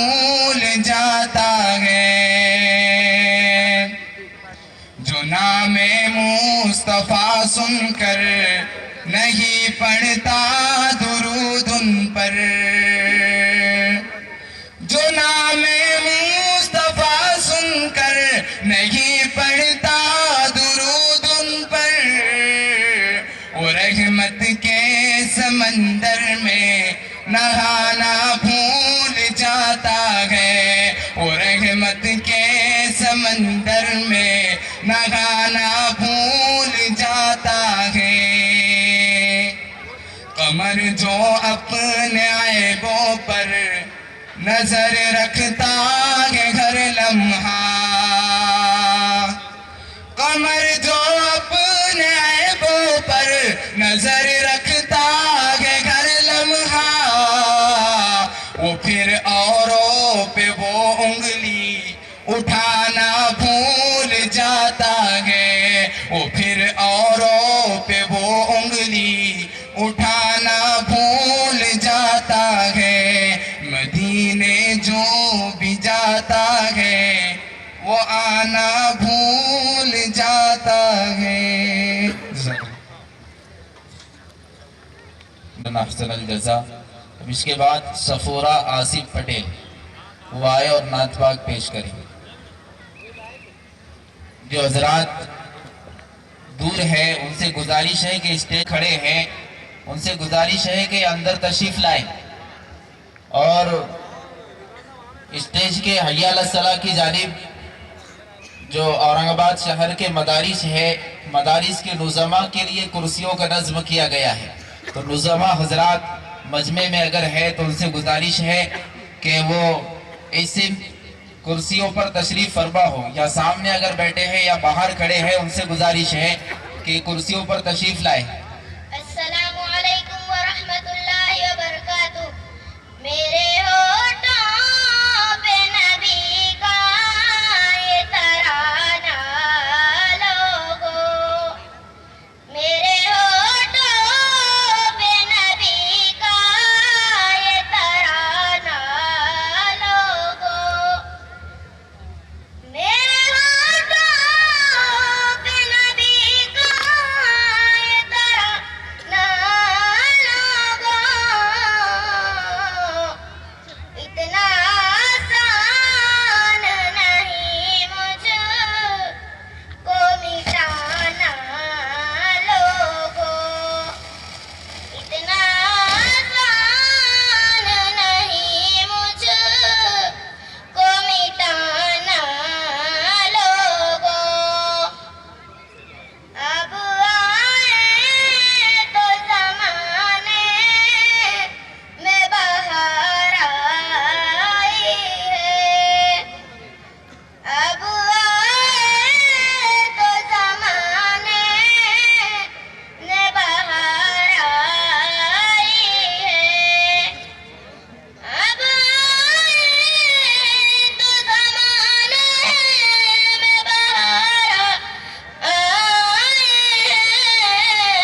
بھول جاتا ہے، جو نام مصطفیٰ سن کر نہیں پڑھتا درود ان پر، جو نام مصطفیٰ سن کر نہیں پڑھتا درود ان پر، وہ رحمت کے سمندر میں نہانا بھول جاتا ہے، وہ رحمت کے سمندر میں نہانا بھول جاتا ہے۔ قمر جو اپنے عیبوں پر نظر رکھتا ہے ہر لمحہ، قمر جو اپنے عیبوں پر نظر رکھتا ہے ہر لمحہ، وہ پھر اوروں پہ وہ انگلی اٹھانا بھول جاتا ہے، وہ پھر اوروں پہ وہ انگلی اٹھانا بھول جاتا ہے، مدینے جو بھی جاتا ہے وہ آنا بھول جاتا ہے۔ احسن الجزا۔ اب اس کے بعد صفورہ آصف پٹیل وہ آئے اور نعت پاک پیش کریں۔ جو حضرات دور ہیں ان سے گزارش ہے کہ اسٹیج کھڑے ہیں، ان سے گزارش ہے کہ اندر تشریف لائیں اور اسٹیج کے حی علی الصلاۃ کی جانب جو اورنگ آباد شہر کے مدارس ہے، مدارس کے نظماء کے لیے کرسیوں کا نظم کیا گیا ہے، تو نظماء حضرات مجمع میں اگر ہے تو ان سے گزارش ہے کہ وہ ایسے کرسیوں پر تشریف فرما ہو، یا سامنے اگر بیٹھے ہیں یا باہر کھڑے ہیں ان سے گزارش ہے کہ کرسیوں پر تشریف لائیں۔ السلام علیکم ورحمۃ اللہ وبرکاتہ۔ میرے ہونٹوں پہ نبی کا یہ ترانہ لوگو، میرے ہونٹوں پہ نبی کا یہ ترانہ لوگو، میرے ہونٹوں پہ نبی کا یہ ترانہ لوگو، اتنا آسان نہیں مجھ کو مٹانا لوگو، اتنا آسان نہیں مجھ کو مٹانا لوگو، اب آئے تو زمانے میں بہار آئی ہے، اب آئے تو زمانے میں بہار آئی ہے، اب آئے تو زمانے میں بہار آئی ہے،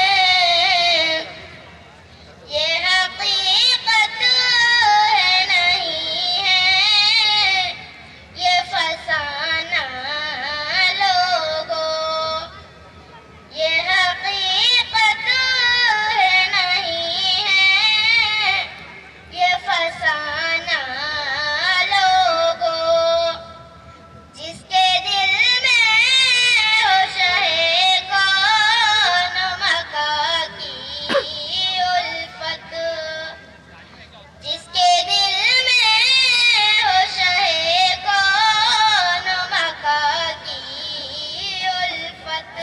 یہ حقیقت ہے نہیں ہے یہ فسانہ لوگو، یہ حقیقت ہے نہیں ہے یہ فسانہ لوگو، جس کے دل میں ہو شہ کون مکہ کی الفت، جس کے دل میں ہو شہ کون مکہ کی الفت،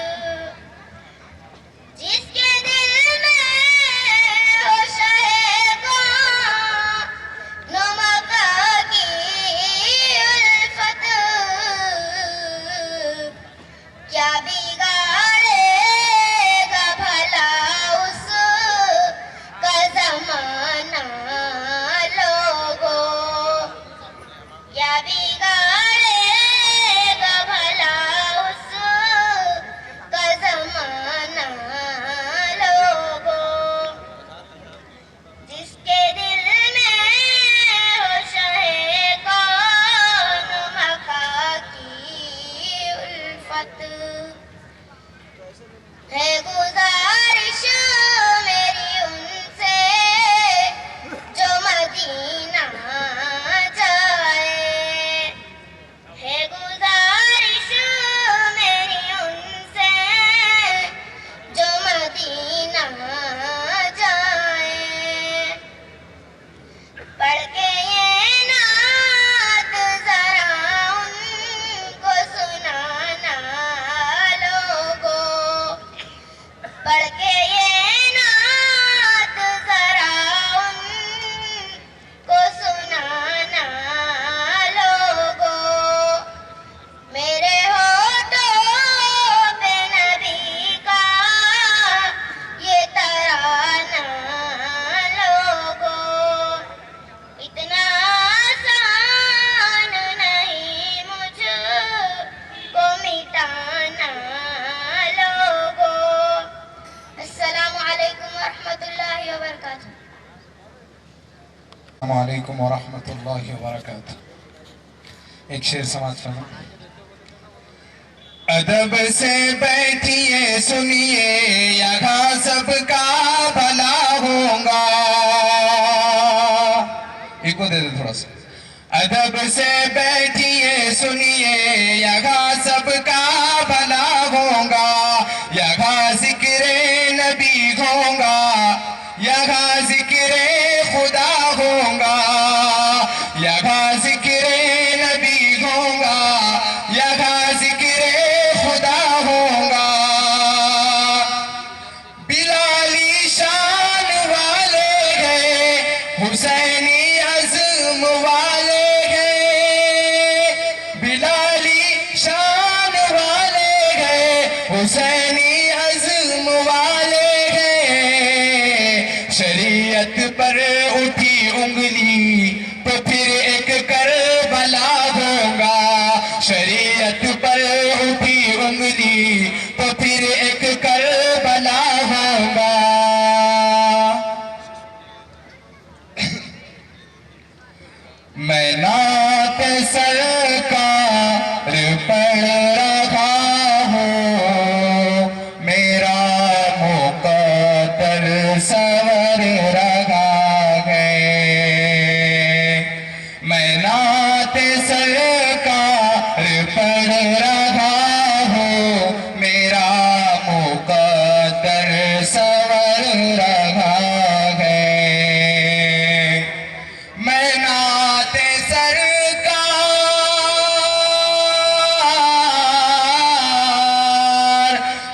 جس کے دل میں ہو شہ کون مکہ کی الفت، کیا بگاڑے گا بھلا اس کا زمانہ لوگو، کیا بگاڑے گا بھلا اس کا زمانہ لوگو، جس کے دل میں ہو شہ اتنا آسان نہیں مجھ کو مٹانا لوگوں. السلام علیکم ورحمۃ اللہ وبرکاتہ. السلام علیکم ورحمۃ اللہ وبرکاتہ. ایک شعر سماعت فرما. ادب سے بیٹھیے سنیے یہاں سب کا بھلا ہوگا. ایک کو دے دے تھوڑا سا. ادب سے بیٹھیے سنیے یہاں سب کا بھلا ہوگا. یہاں ذکر نبی ہوگا, یہاں ذکر خدا ہوگا. یہاں ذکر نبی ہوگا, یہاں ذکر خدا ہوگا. بلالی شان والے ہیں, حسینی عزم والے ہیں. بلالی شان والے ہیں, حسینی عزم والے ہیں. شریعت پر اٹھی انگلی تو پھر ایک کربلا ہوگا. شریعت پر اٹھی انگلی تو پھر ایک کربلا ہوگا. میں نعت سرکار پڑھ رہا ہوں, میرا مقدر سور رہا ہے. میں نعت سرکار پڑھ رہا ہوں, میرا مقدر سور رہا ہے. میں نعت سرکار,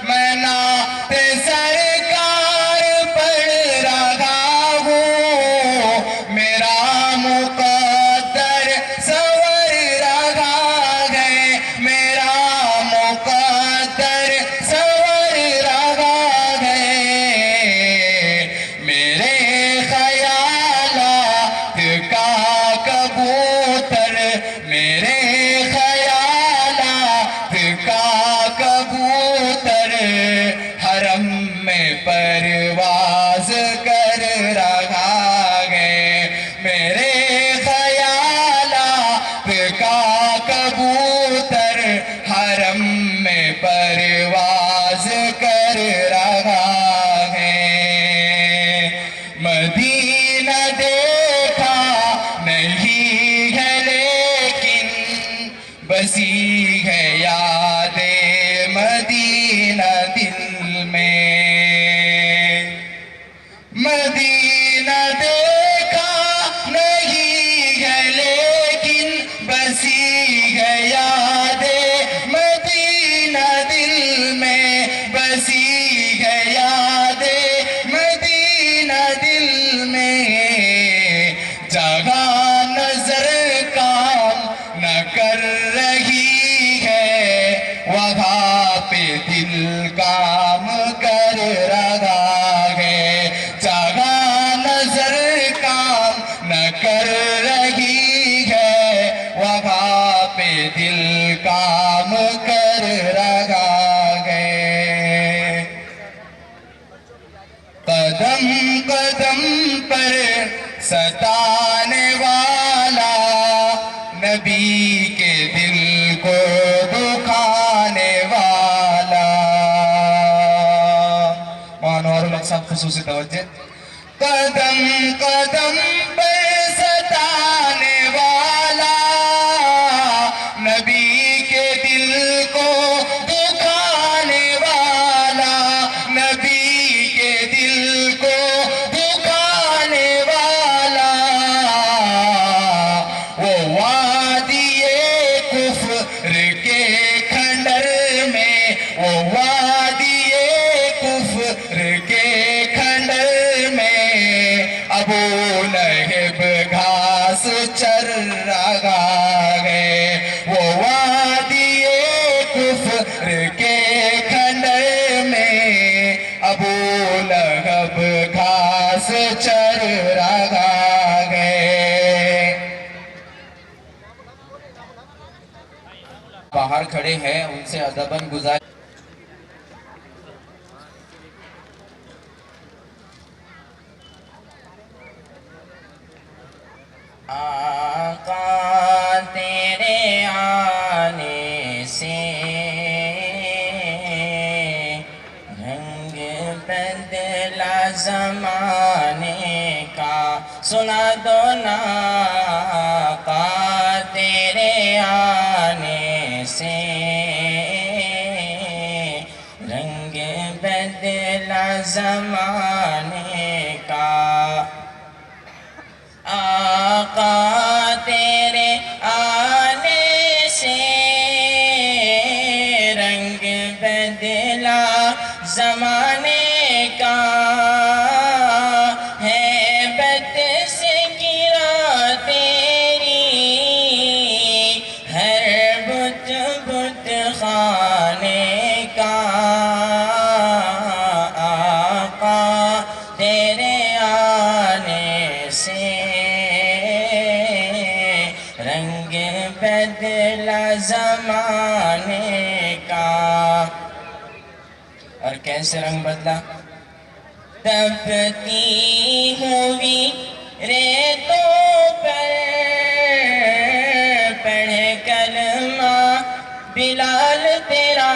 میں نعت سرکار پڑھ رہا ہوں, میرا مقدر سور رہا ہے. میرا مقدر سور رہا ہے. میرے خیالات کا کبوتر, میرے خیالات کا کبوتر حرم میں پرواز کر رہا ہے. میرے خیالات کا کبوتر حرم میں پرواز کر رہا ہے. مدینہ دیکھا نہیں ہے لیکن بسی ہے یاد مدینہ دل میں. مدینہ دیکھا نہیں ہے لیکن بسی ہے یاد مدینہ دل میں. بسی ہے یاد مدینہ دل میں. جگہ نظر کام نہ کر رہی ہے, وہاں پہ دل کام کر رہا ہے. جگہ نظر کام نہ کر رہی ہے, وہاں پہ دل کام کر رہا ہے. قدم قدم پر ستانے والا, نبی کے دل کو دکھانے والا. مانوار الحق صاحب خصوصی توجہ. قدم قدم پر ستانے والا, نبی کے دل کو دکھانے والا. نبی کے دل کو دکھانے والا. وہ وادی کفر کے کھنڈر میں, وہ وادی کفر کے کھنڈر میں ابو لہب گھاس چر رہا ہے. وہ وادی کفر کے کھنڈر میں ابو لہب گھاس چر رہا ہے. باہر کھڑے ہیں ان سے ادباً گزارش آقا تیرے آنے سے رنگ بدلا زمانے کا، سنا دو نا آقا تیرے آنے سے رنگ بدلا زمانے کا۔ آقا تیرے آنے سے رنگ بدلا زمانے کا، ہیبت سے گرا تیری ہر بت بت خانے کا۔ آقا تیرے آنے سے رنگ بدلا زمانے کا۔ اور کیسے رنگ بدلا؟ تپتی ہوئی ریتوں پر پڑھے کلمہ بلال تیرا،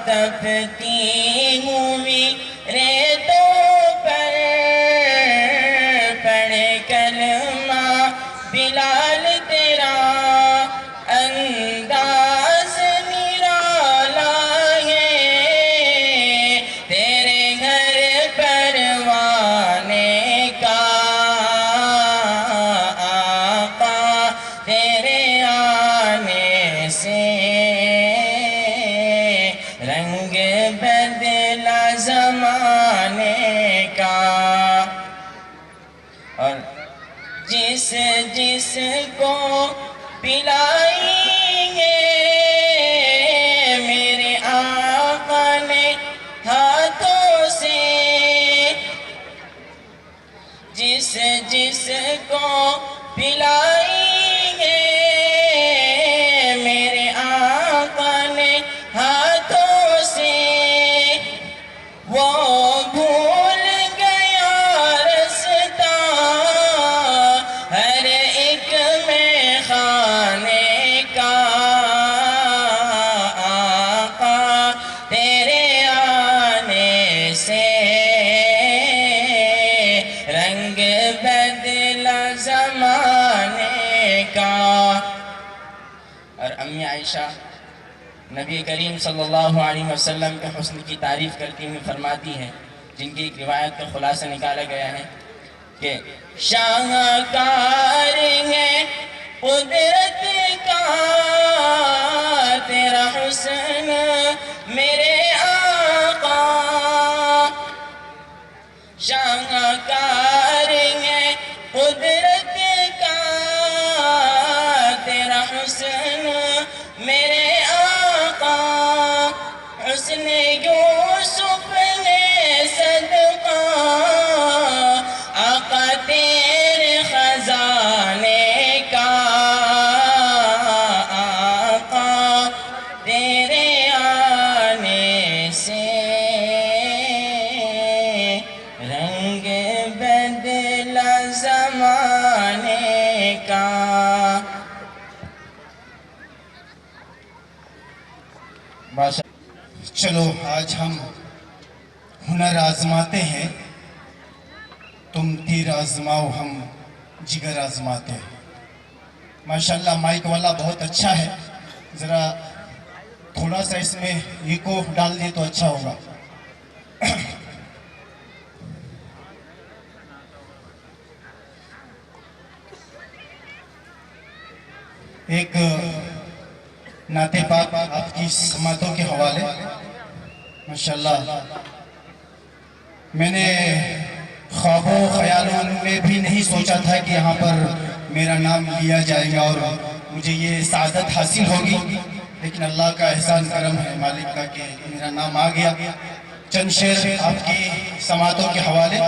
تپتی ہوئی ریتوں پر پڑھے کلمہ بلال تیرا، انداز نرالا ہے تیرے گھر پروانے کا۔ آقا تیرے آنے سے رنگ بدلا زمانے کا۔ اور جس جس کو پلائیں گے میرے آقا نے ہاتھوں سے، جس جس کو پلائیں گے میرے آقا نے ہاتھوں سے، وہ بھول گیا رستا ہر ایک میں خانے کا۔ آقا تیرے آنے سے رنگ بدلا زمانے کا۔ اور امی عائشہ نبی کریم صلی اللہ علیہ وسلم کے حسن کی تعریف کرتی ہوئی فرماتی ہیں، جن کی ایک روایت کا خلاصہ نکالا گیا ہے کہ شاہکار ہے قدرت کا تیرا حسن میرے آقا، شاہکار ہے قدرت کا تیرا حسن میرے آقا، حسن یوسف ہے صدقہ آقا تیرے خزانے کا۔ آقا تیرے آنے سے رنگ بدلا زمانے کا۔ چلو آج ہم ہنر آزماتے ہیں، تم تیر آزماؤ ہم جگر آزماتے ہیں۔ ماشاءاللہ مائک والا بہت اچھا ہے، ذرا تھوڑا سا اس میں ایکو ڈال دے تو اچھا ہوگا۔ ایک نعت پاک آپ کی سماعتوں کے حوالے۔ ماشاءاللہ میں نے خوابوں خیالوں میں بھی نہیں سوچا تھا کہ یہاں پر میرا نام لیا جائے گا اور مجھے یہ سعادت حاصل ہوگی، لیکن اللہ کا احسان کرم ہے مالک کا کہ میرا نام آ گیا۔ چند شعر آپ کی سماعتوں کے حوالے۔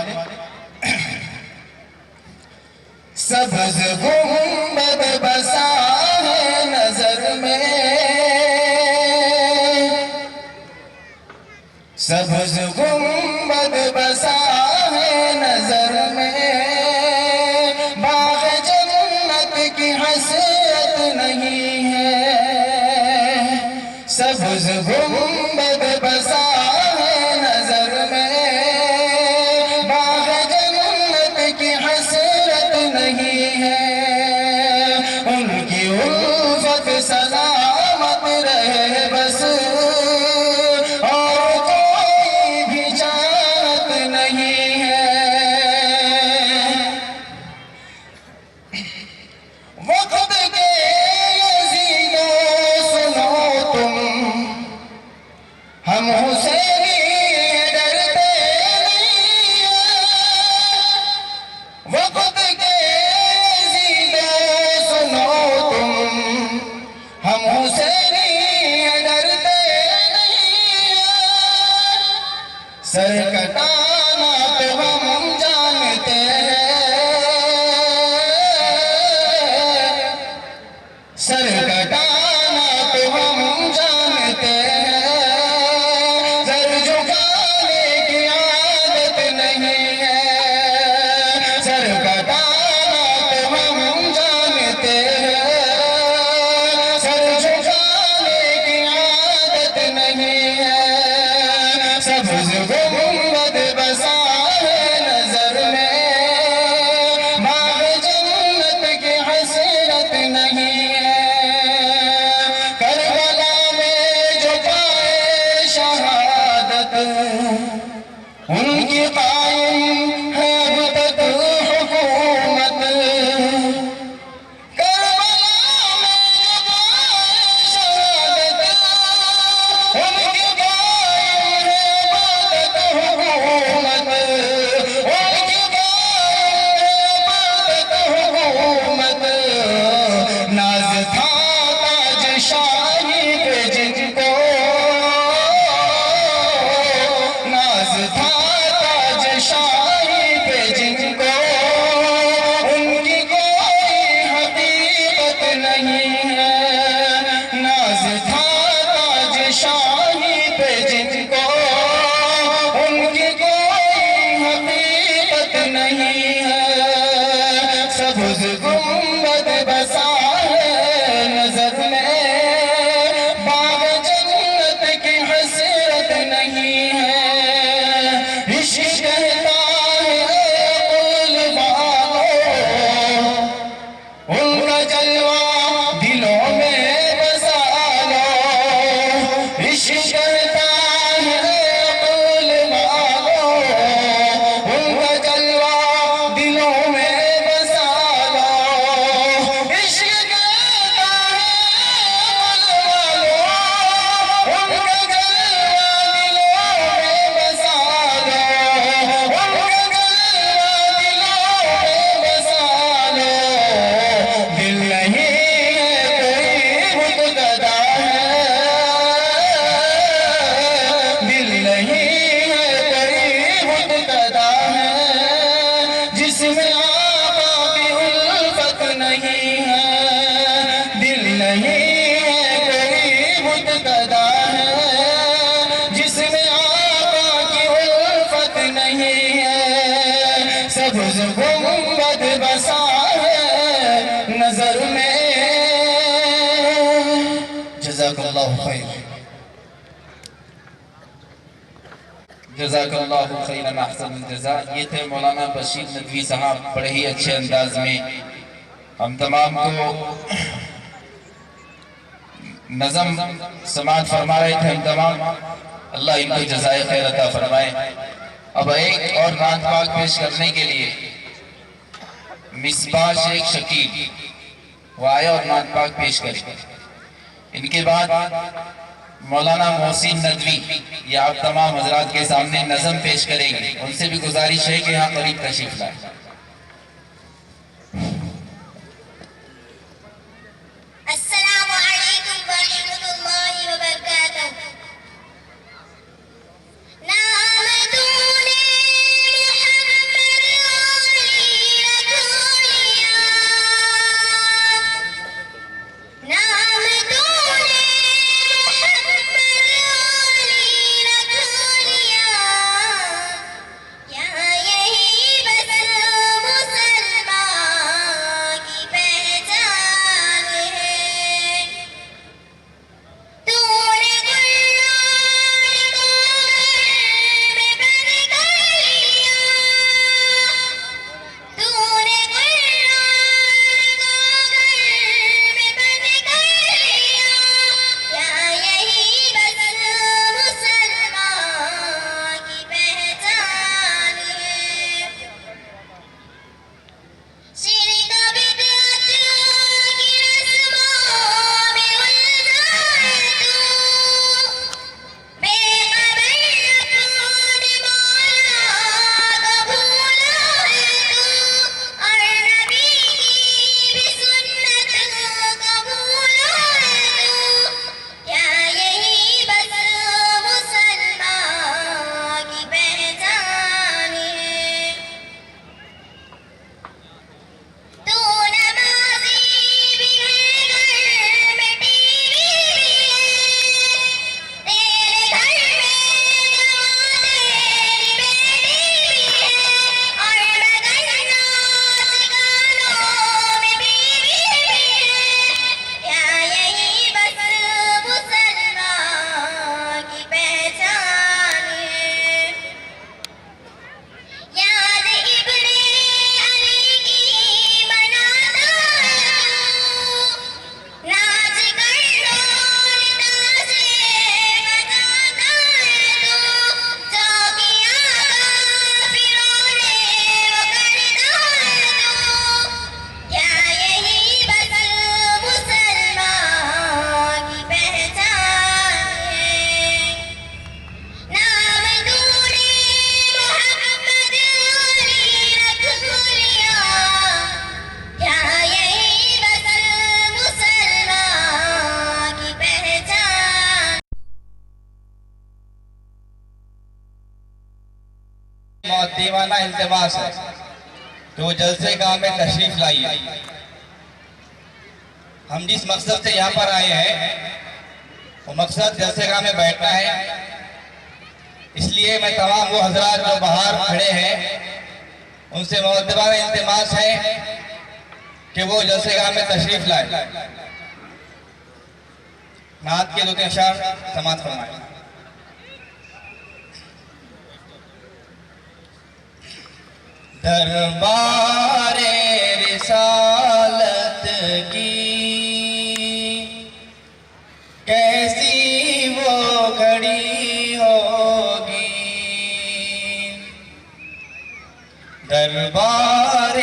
سبز گنبد بسا ہے نظر میں سبز گنبد بسا ہے نظر میں، باغ جنت کی حسرت نہیں ہے، سبز گنبد بسا ہے نظر میں، باغ جنت کی حسرت نہیں ہے، ان کی الفت سلامت رہے بس، اور کوئی بھی چارت نہیں ہے۔ وقت کے یزیدوں سنو تم، ہم حسینی ڈرتے نہیں ہیں، وقت کے یزیدوں سنو تم، ہم حسینی ڈرتے نہیں ہیں، سر کٹانا تو ہم جانتے ہیں، سر کٹانا تو ہم جانتے ہیں، سر جھکانے کی عادت نہیں ہے، سر کٹانا تو ہم جانتے ہیں، سر جھکانے کی عادت نہیں ہے، سبز گنبد بسا ہے نظر میں، باغ جنت کی حسرت نہیں ہے، کربلا میں جو پائے شہادت، ان کی قائم ہے اب تک حکومت، کربلا میں جو پائے شہادت، ان کی قائم ہے اب تک حکومت، ان کی قائم ہے اب تک حکومت، ناز تھا تاج شاہی پہ جن کو، ناز تھا تاج شاہی پہ جن کو، ان کی کوئی حقیقت نہیں ہے، ناز تھا تاج شاہی پہ جن کو، ان کی کوئی حقیقت نہیں ہے، سبز گنبد بسا ہے نظر میں، باغ جنت کی حسرت نہیں ہے، عشق کہتا ہے قل والو، ان کا جلوہ دلوں میں بسا لو، عشق کہتا ہے قل والو، ان کا جلوہ دلوں میں بسا لو، عشق کہتا ہے قل والو، ان کا جلوہ دلوں میں بسا لو، ان کا جلوہ دلوں میں بسا لو، دل نہیں ہے کوئی بت گدا ہے، دل نہیں ہے کوئی بت گدا ہے، جس میں آقا کی الفت نہیں ہے، دل نہیں ہے کوئی بت گدا ہے، جس میں آقا کی الفت نہیں ہے، سبز گنبد بسا ہے نظر میں۔ جزاک اللہ خیر۔ جزاک اللہ خیرا احسن الجزا۔ یہ تھے مولانا بشیر ندوی صاحب، بڑے ہی اچھے انداز میں ہم تمام کو نظم سماعت فرما رہے تھے، ہم تمام اللہ ان کو جزائے خیر عطا فرمائے۔ اب ایک اور نعت پاک پیش کرنے کے لیے مصباح شیخ شکیل وہ آئے اور نعت پاک پیش کریں، ان کے بعد مولانا محسن ندوی یہ آپ تمام حضرات کے سامنے نظم پیش کریں گے، ان سے بھی گزارش ہے کہ یہاں قریب تشریف لائیں۔ السلام علیکم ورحمۃ اللہ وبرکاتہ۔ نام تو نے محمد علی رکھ لیا، نام تو نے محمد علی رکھ لیا، کریمانہ التماس ہے کہ وہ جلسے گاہ میں تشریف لائیے۔ ہم جس مقصد سے یہاں پر آئے ہیں وہ مقصد جلسے گاہ میں بیٹھنا ہے، اس لیے میں تمام وہ حضرات جو باہر کھڑے ہیں ان سے مؤدبانہ التماس ہے کہ وہ جلسے گاہ میں تشریف لائیں۔ نعت کے دو تین اشعار سماعت فرمائیں۔ دربار رسالت کی کیسی وہ گھڑی ہوگی، دربار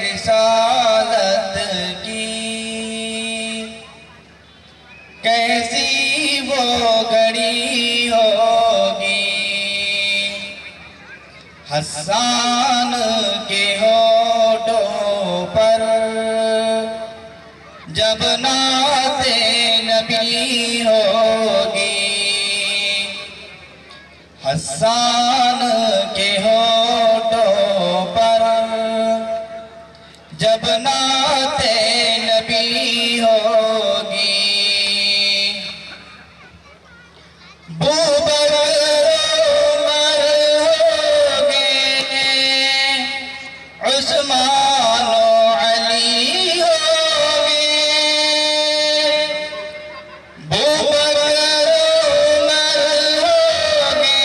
رسالت کی کیسی وہ گھڑی ہوگی، حسان کے ہونٹوں پر جب نعت نبی ہوگی، حسان کے ہونٹوں پر جب نعت نبی ہوگی، عثمان و علی ہوگے، بوبکر عمر ہوگے،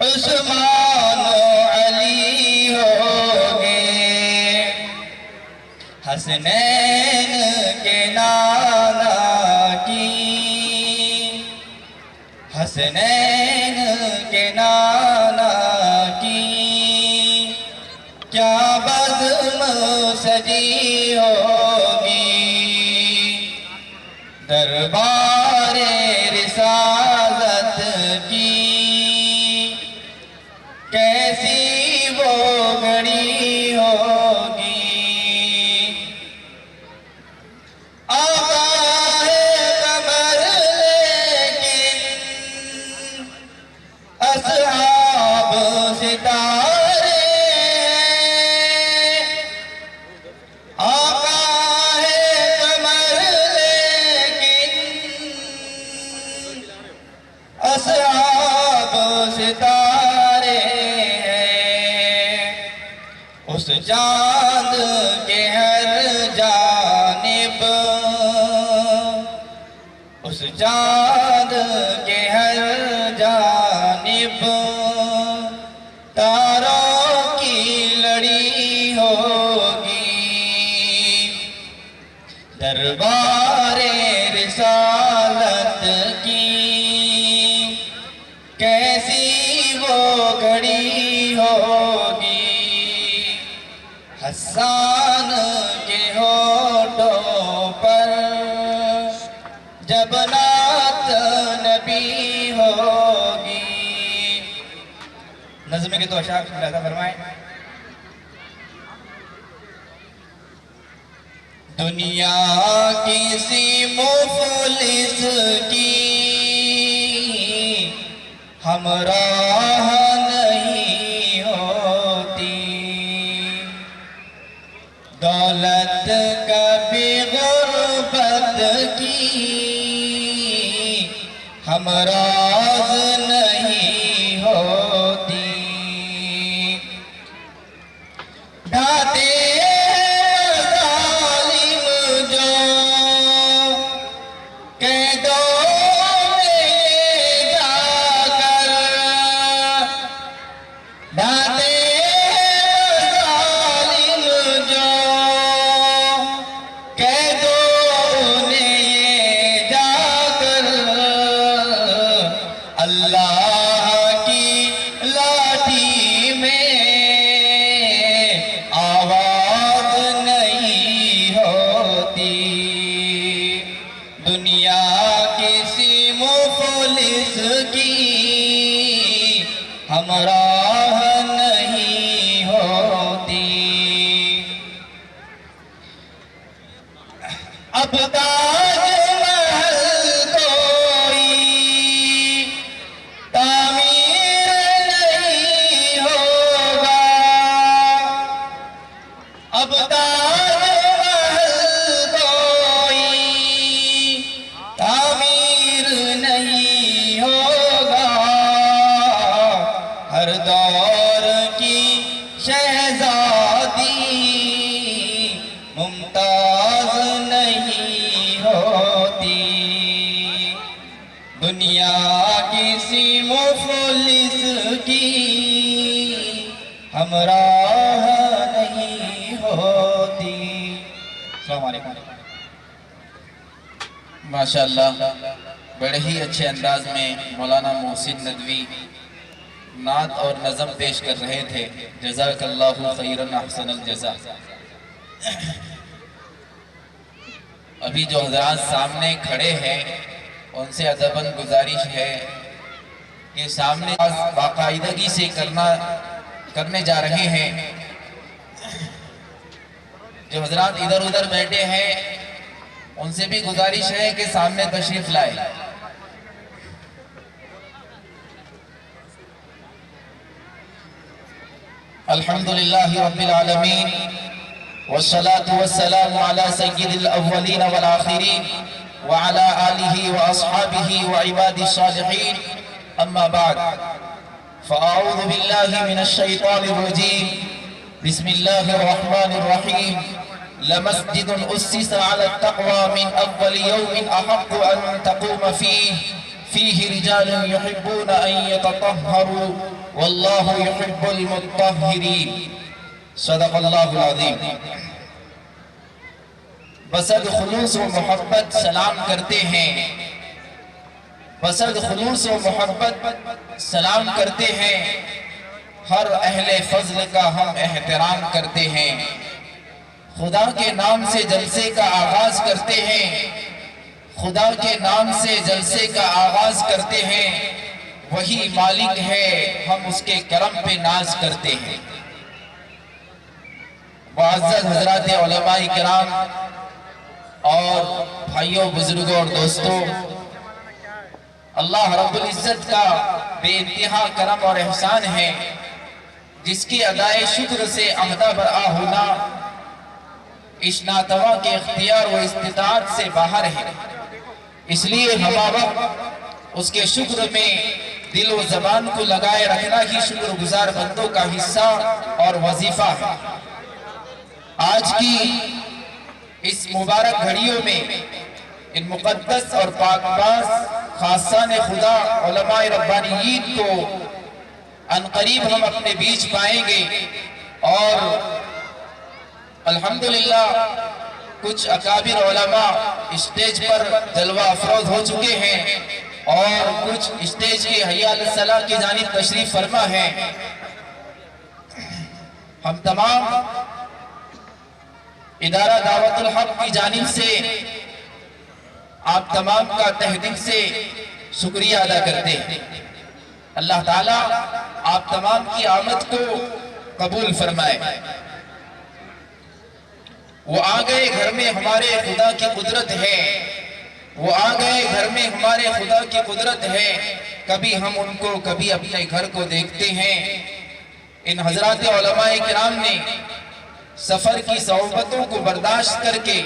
عثمان و علی ہوگے، حسنین کے نانا کی، حسنین کے نانا کی کیا بزم سجی ہوگی، دربار رسالت کی کیسی وہ گھڑی ہوگی، آقا ہے قمر لیکن اصحاب ستارے، آقا ہے قمر لیکن اصحاب ستارے ہیں، اس چاند کے ہر جانب، اس چاند کے ہر جانب تاروں کی لڑی ہوگی، دربار رسالت کی کیسی وہ گھڑی ہوگی، حسان کے ہونٹوں پر جب نعت نبی ہوگی۔ نظم کے تو اشعار ملاحظہ فرمائیں۔ دنیا کسی مفلس کی ہمراہ نہیں ہوتی، دولت کبھی غربت کی ہمراہ نہیں ہوتی، ڈھاتے اللہ کی لاٹھی میں آواز نہیں ہوتی، دنیا کسی مفلس کی ہمراہ نہیں ہوتی، اب تاج محل کوئی تعمیر نہیں اب تاج محل کوئی تعمیر نہیں ہوگا، ہر دور کی شہزادی ممتاز نہیں ہوتی، دنیا کسی مفلس کی ہمراہ نہیں ہوتی۔ السلام علیکم۔ ماشاءاللہ بڑے ہی اچھے انداز میں مولانا محسن ندوی نعت اور نظم پیش کر رہے تھے۔ جزاک اللہ خیرا احسن الجزا۔ ابھی جو حضرات سامنے کھڑے ہیں ان سے ادباً گزارش ہے کہ سامنے باقاعدگی سے کرنے جا رہے ہیں۔ جو حضرات ادھر ادھر بیٹھے ہیں ان سے بھی گزارش ہے کہ سامنے تشریف لائے۔ الحمدللہ رب العالمین والصلاة والسلام على سید الاولین والآخرین وعلى آلہ واصحابہ وعباد الصالحین، اما بعد فاعوذ باللہ من الشیطان الرجیم، بسم اللہ الرحمن الرحیم۔ لمسجد أسس على التقوى من أول يوم أحق أن تقوم فيه رجال يحبون أن يتطهروا والله يحب المطهرين، صدق اللہ العظیم۔ بصد خلوص و محبت سلام کرتے ہیں، بصد خلوص و محبت سلام کرتے ہیں، ہر اہل فضل کا ہم احترام کرتے ہیں، خدا کے نام سے جلسے کا آغاز کرتے ہیں، خدا کے نام سے جلسے کا آغاز کرتے ہیں، وہی مالک ہے ہم اس کے کرم پہ ناز کرتے ہیں۔ معزز حضرات علماء کرام اور بھائیوں بزرگوں اور دوستوں، اللہ رب العزت کا بے انتہا کرم اور احسان ہے جس کی ادائے شکر سے عہدہ برآ ہونا اس ناتوا کے اختیار و استطاعت سے باہر ہے، اس لیے ہمارا اس کے شکر میں دل و زبان کو لگائے رکھنا ہی شکر گزار بندوں کا حصہ اور وظیفہ ہے۔ آج کی اس مبارک گھڑیوں میں ان مقدس اور پاکباز خاصان خدا علماء ربانیین کو عنقریب ہم اپنے بیچ پائیں گے، اور الحمدللہ کچھ اکابر علماء اسٹیج پر جلوہ افروز ہو چکے ہیں اور کچھ اسٹیج کے حی علی الصلاۃ کی جانب تشریف فرما ہے۔ ہم تمام ادارہ دعوت الحق کی جانب سے آپ تمام کا تہ دل سے شکریہ ادا کرتے ہیں۔ اللہ تعالیٰ آپ تمام کی آمد کو قبول فرمائے۔ وہ آ گئے گھر میں ہمارے خدا کی قدرت ہے، وہ آ گئے گھر میں ہمارے خدا کی قدرت ہے، کبھی ہم ان کو کبھی اپنے گھر کو دیکھتے ہیں۔ ان حضرات علماء کرام نے سفر کی صعوبتوں کو برداشت کر کے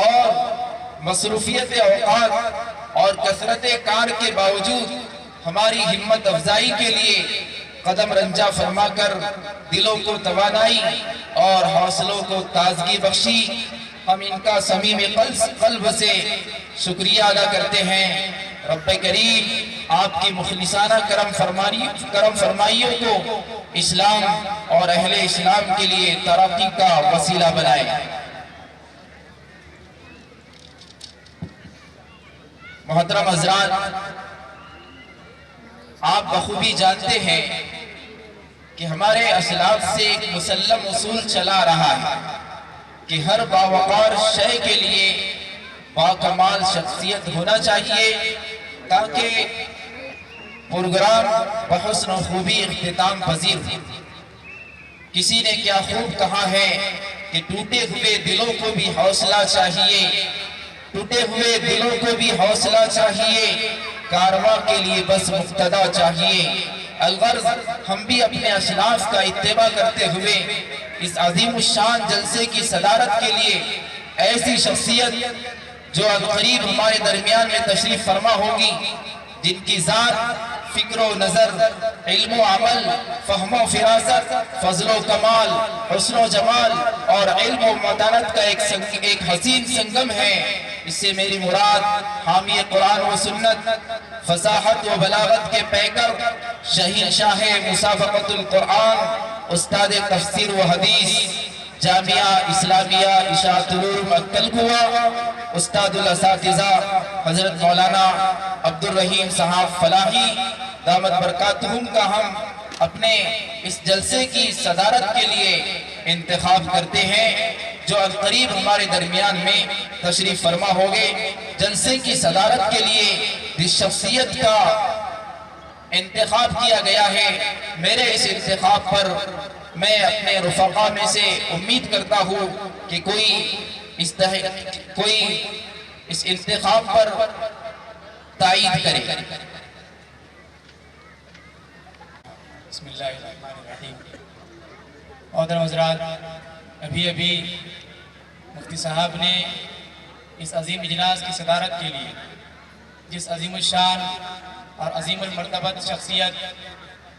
اور مصروفیت اوقات اور کثرت کار کے باوجود ہماری ہمت افزائی کے لیے قدم رنجا فرما کر دلوں کو توانائی اور حوصلوں کو تازگی بخشی۔ ہم ان کا صمیم قلب سے شکریہ ادا کرتے ہیں۔ رب کریم آپ کی مخلصانہ کرم فرمائیوں کو اسلام اور اہل اسلام کے لیے ترقی کا وسیلہ بنائے۔ محترم حضرات، آپ بخوبی جانتے ہیں کہ ہمارے اسلاف سے ایک مسلم اصول چلا رہا ہے کہ ہر باوقار شے کے لیے باکمال شخصیت ہونا چاہیے تاکہ پروگرام بحسن و خوبی اختتام پذیر ہو۔ کسی نے کیا خوب کہا ہے کہ ٹوٹے ہوئے دلوں کو بھی حوصلہ چاہیے، ٹوٹے ہوئے دلوں کو بھی حوصلہ چاہیے، کارواں کے لیے بس مقتدی چاہیے۔ الغرض ہم بھی اپنے اسلاف کا اتباع کرتے ہوئے اس عظیم الشان جلسے کی صدارت کے لیے ایسی شخصیت جو عنقریب ہمارے درمیان میں تشریف فرما ہوگی، جن کی ذات فکر و نظر، علم و عمل، فہم و فراست، فضل و کمال، حسن و جمال اور علم و متانت کا ایک حسین سنگم ہے۔ اس سے میری مراد حامی قرآن و سنت، فصاحت و بلاغت کے پیکر، شہنشاہ مسابقۃ القرآن، استاد تفسیر و حدیث، جامعہ اسلامیہ اشاعت العلوم کلگوا، استاد الاساتذہ حضرت مولانا عبدالرحیم صاحب فلاحی دامت برکاتہم کا ہم اپنے اس جلسے کی صدارت کے لیے انتخاب کرتے ہیں، جو عنقریب ہمارے درمیان میں تشریف فرما ہوگے۔ جلسے کی صدارت کے لیے جس شخصیت کا انتخاب کیا گیا ہے، میرے اس انتخاب پر میں اپنے رفقا میں سے امید کرتا ہوں کہ کوئی اس انتخاب پر تائید کرے۔ بسم اللہ الرحمن الرحیم۔ محترم حضرات، ابھی مفتی صاحب نے اس عظیم اجلاس کی صدارت کے لیے جس عظیم الشان اور عظیم المرتبت شخصیت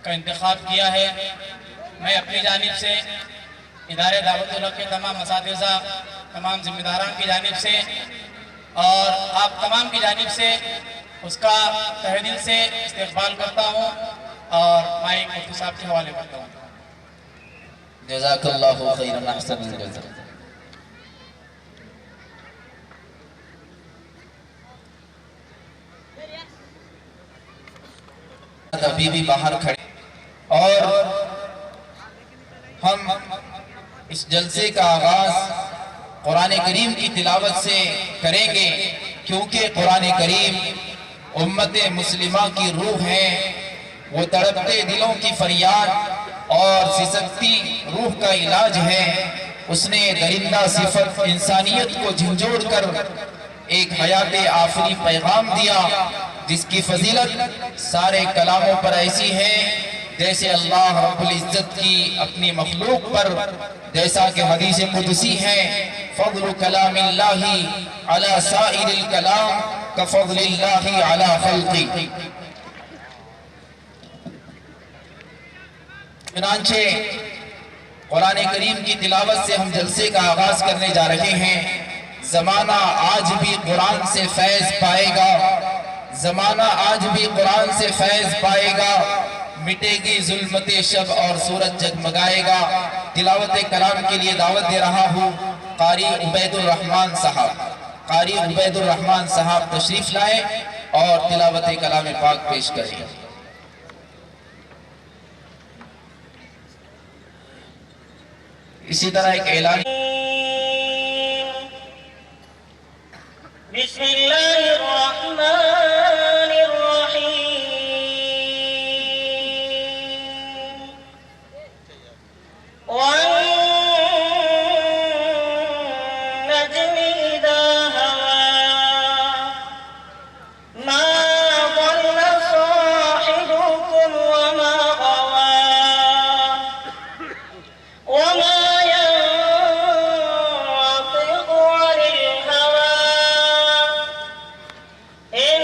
کا انتخاب کیا ہے، میں اپنی جانب سے ادارے دعوت الحق کے تمام اساتذہ، تمام ذمہ داران کی جانب سے اور آپ تمام کی جانب سے اس کا تہہ دل سے استقبال کرتا ہوں اور مائک مفتی صاحب کے حوالے کرتا ہوں۔ جزاک اللہ خیرا احسن الجزا۔ ابھی بھی باہر کھڑے اور ہم اس جلسے کا آغاز قرآن کریم کی تلاوت سے کریں گے، کیونکہ قرآن کریم امت مسلمہ کی روح ہے، وہ تڑپتے دلوں کی فریاد اور سسکتی روح کا علاج ہے۔ اس نے درندہ صفت انسانیت کو جھنجھوڑ کر ایک حیات آفری پیغام دیا، جس کی فضیلت سارے کلاموں پر ایسی ہے جیسے اللہ رب العزت کی اپنی مخلوق پر، جیسا کہ حدیث قدسی ہے، فضل کلام اللہ علی سائر الکلام کفضل اللہ علی خلقی۔ چنانچہ قرآن کریم کی تلاوت سے ہم جلسے کا آغاز کرنے جا رہے ہیں۔ زمانہ آج بھی قرآن سے فیض پائے گا، زمانہ آج بھی قرآن سے فیض پائے گا، مٹے گی ظلمت شب اور سورج جگمگائے گا۔ تلاوت کلام کے لیے دعوت دے رہا ہوں قاری عبید الرحمن صاحب۔ قاری عبید الرحمن صاحب تشریف لائیں اور تلاوت کلام پاک پیش کریں۔ اسی طرح ایک اعلان۔ بسم اللہ الرحمن الرحیم والنجم اذا ہوا ما ضل صاحبكم وما غوى وما ينطق عن الهوى إن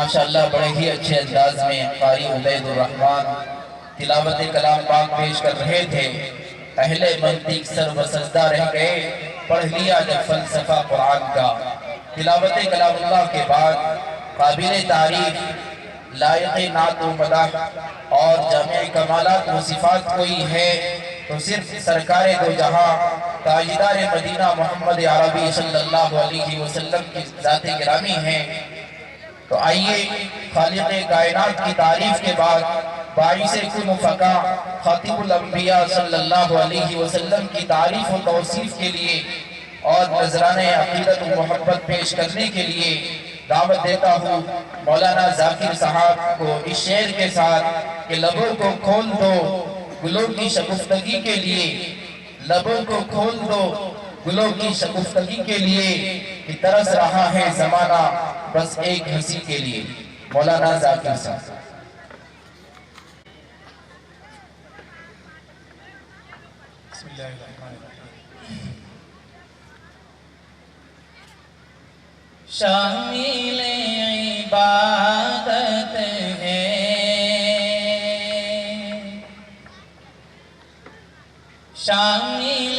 ماشاءاللہ بڑے ہی اچھے انداز میں قاری عبید الرحمن تلاوت کلام پاک پیش کر رہے تھے۔ اہل منطق سر و سجدہ رہ گئے، پڑھ لیا جب فلسفہ قرآن کا۔ تلاوت کلام اللہ کے بعد قابل تعریف، لائق نعت و مدح اور جامع کمالات و صفات کوئی ہے تو صرف سرکار دو جہاں تاجدار مدینہ محمد عربی صلی اللہ علیہ وسلم کی ذات گرامی ہیں۔ تو آئیے خالق کائنات کی تعریف کے بعد باعث کن فقا خاتم الانبیاء صلی اللہ علیہ وسلم کی تعریف و توصیف کے لیے اور نذرانہ عقیدت و محبت پیش کرنے کے لیے دعوت دیتا ہوں مولانا ذاکر صاحب کو اس شعر کے ساتھ کہ لبوں کو کھول دو گلوں کی شگفتگی کے لیے، لبوں کو کھول دو گلوں کی شگفتگی کے لیے، کہ ترس رہا ہے زمانہ بس ایک ہنسی کے لیے۔ مولانا ذاکر صاحب۔ بسم اللہ الرحمن الرحیم۔ شامل عبادت ہے، شامل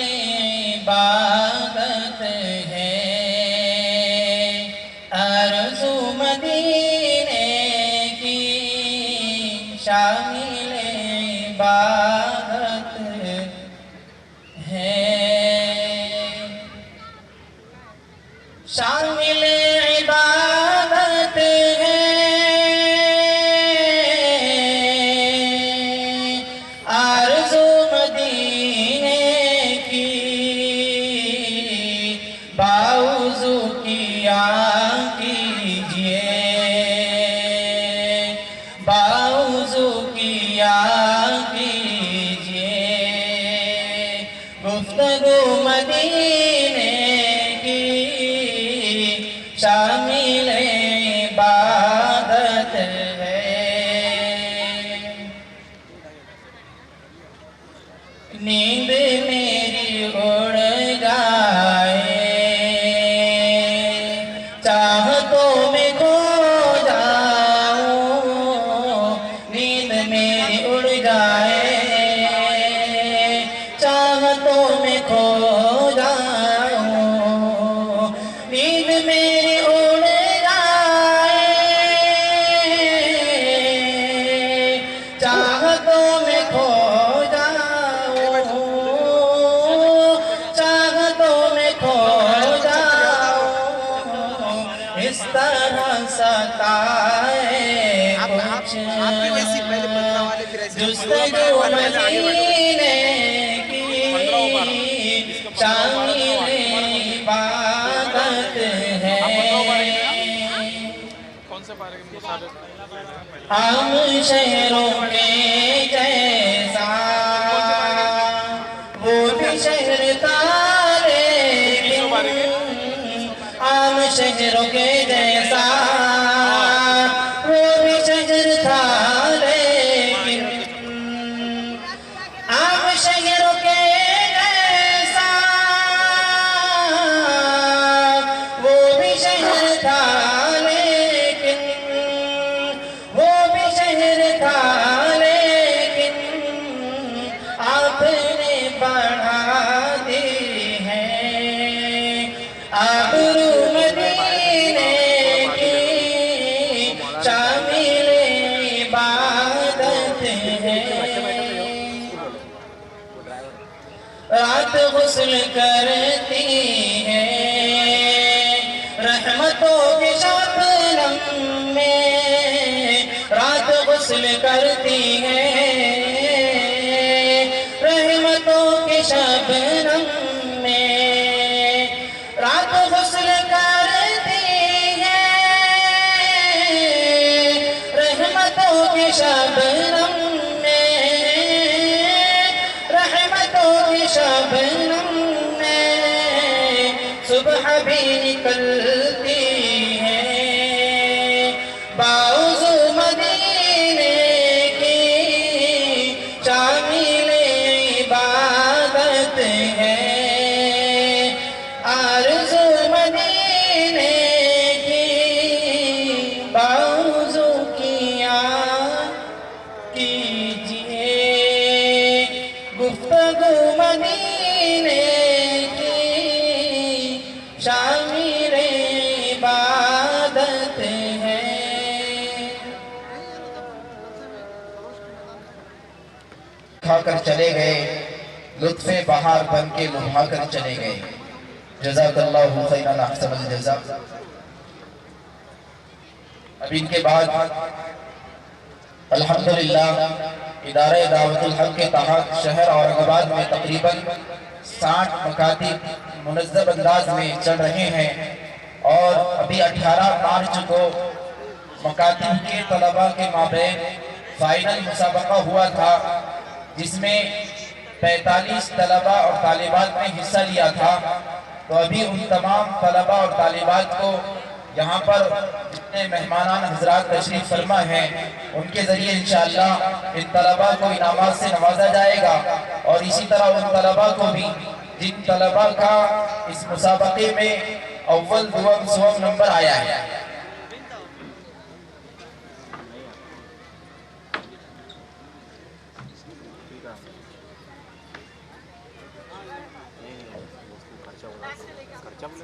عبادت ہے، آرزو مدینے کی شامل عبادت ہے، شامل عبادت ہے، آرزو مدینے کی باوضو کیا کیجئے، باوضو کیا کیجئے، گفتگو مدینے شامل عبادت ہے۔ نیند میری اڑ جائے، چاہتوں میں کھو جاؤں، نیند میری اڑ جائے، چاہتوں میں کھو جاؤں، نیند میری اڑ جائے، چاہتوں میں کھو جاؤں، چاہتوں میں کھو جاؤں، اس طرح ستائے کچھ جستجو مدینے کی شامل عبادت ہے۔ عام شہروں کے جیسا وہ بھی شہر تھا، لیکن عام شہروں کے جیسا وہ بھی شہر تھا، لیکن عام شہروں کے جیسا وہ بھی شہر تھا، لیکن وہ بھی شہر تھا، لیکن آپ نے بڑھا دی ہے آبرو مدینے کی شامل عبادت ہے۔ رات غسل کرتی ہے رحمتوں کے شبنم میں، رات غسل کرتی ہے رحمتوں کے شبنم میں، رات غسل کرتی ہے رحمتوں کے شبنم میں، رحمتوں کے شبنم میں، صبح بھی نکلتی ہے باوضو مدینے کی شامل عبادت ہے، آرزو مدینے کی باوضو لبھا کر چلے گئے، لطف بہار بن کے لبھا کر چلے گئے۔ جزاک اللہ خیرا احسن الجزا۔ اب ان کے بعد الحمدللہ ادارہ دعوت الحق کے تحت شہر اورنگ آباد میں تقریباً 60 مکاتب منظم انداز میں چل رہے ہیں، اور ابھی 18 مارچ کو مکاتب کے طلباء کے مابین فائنل مسابقہ ہوا تھا، جس میں 45 طلباء اور طالبات نے حصہ لیا تھا۔ تو ابھی ان تمام طلباء اور طالبات کو یہاں پر جتنے مہمانان حضرات تشریف فرما ہیں ان کے ذریعے انشاءاللہ ان طلباء کو انعامات سے نوازا جائے گا، اور اسی طرح ان طلباء کو بھی جن طلباء کا اس مسابقے میں اول دوم سوم نمبر آیا ہے۔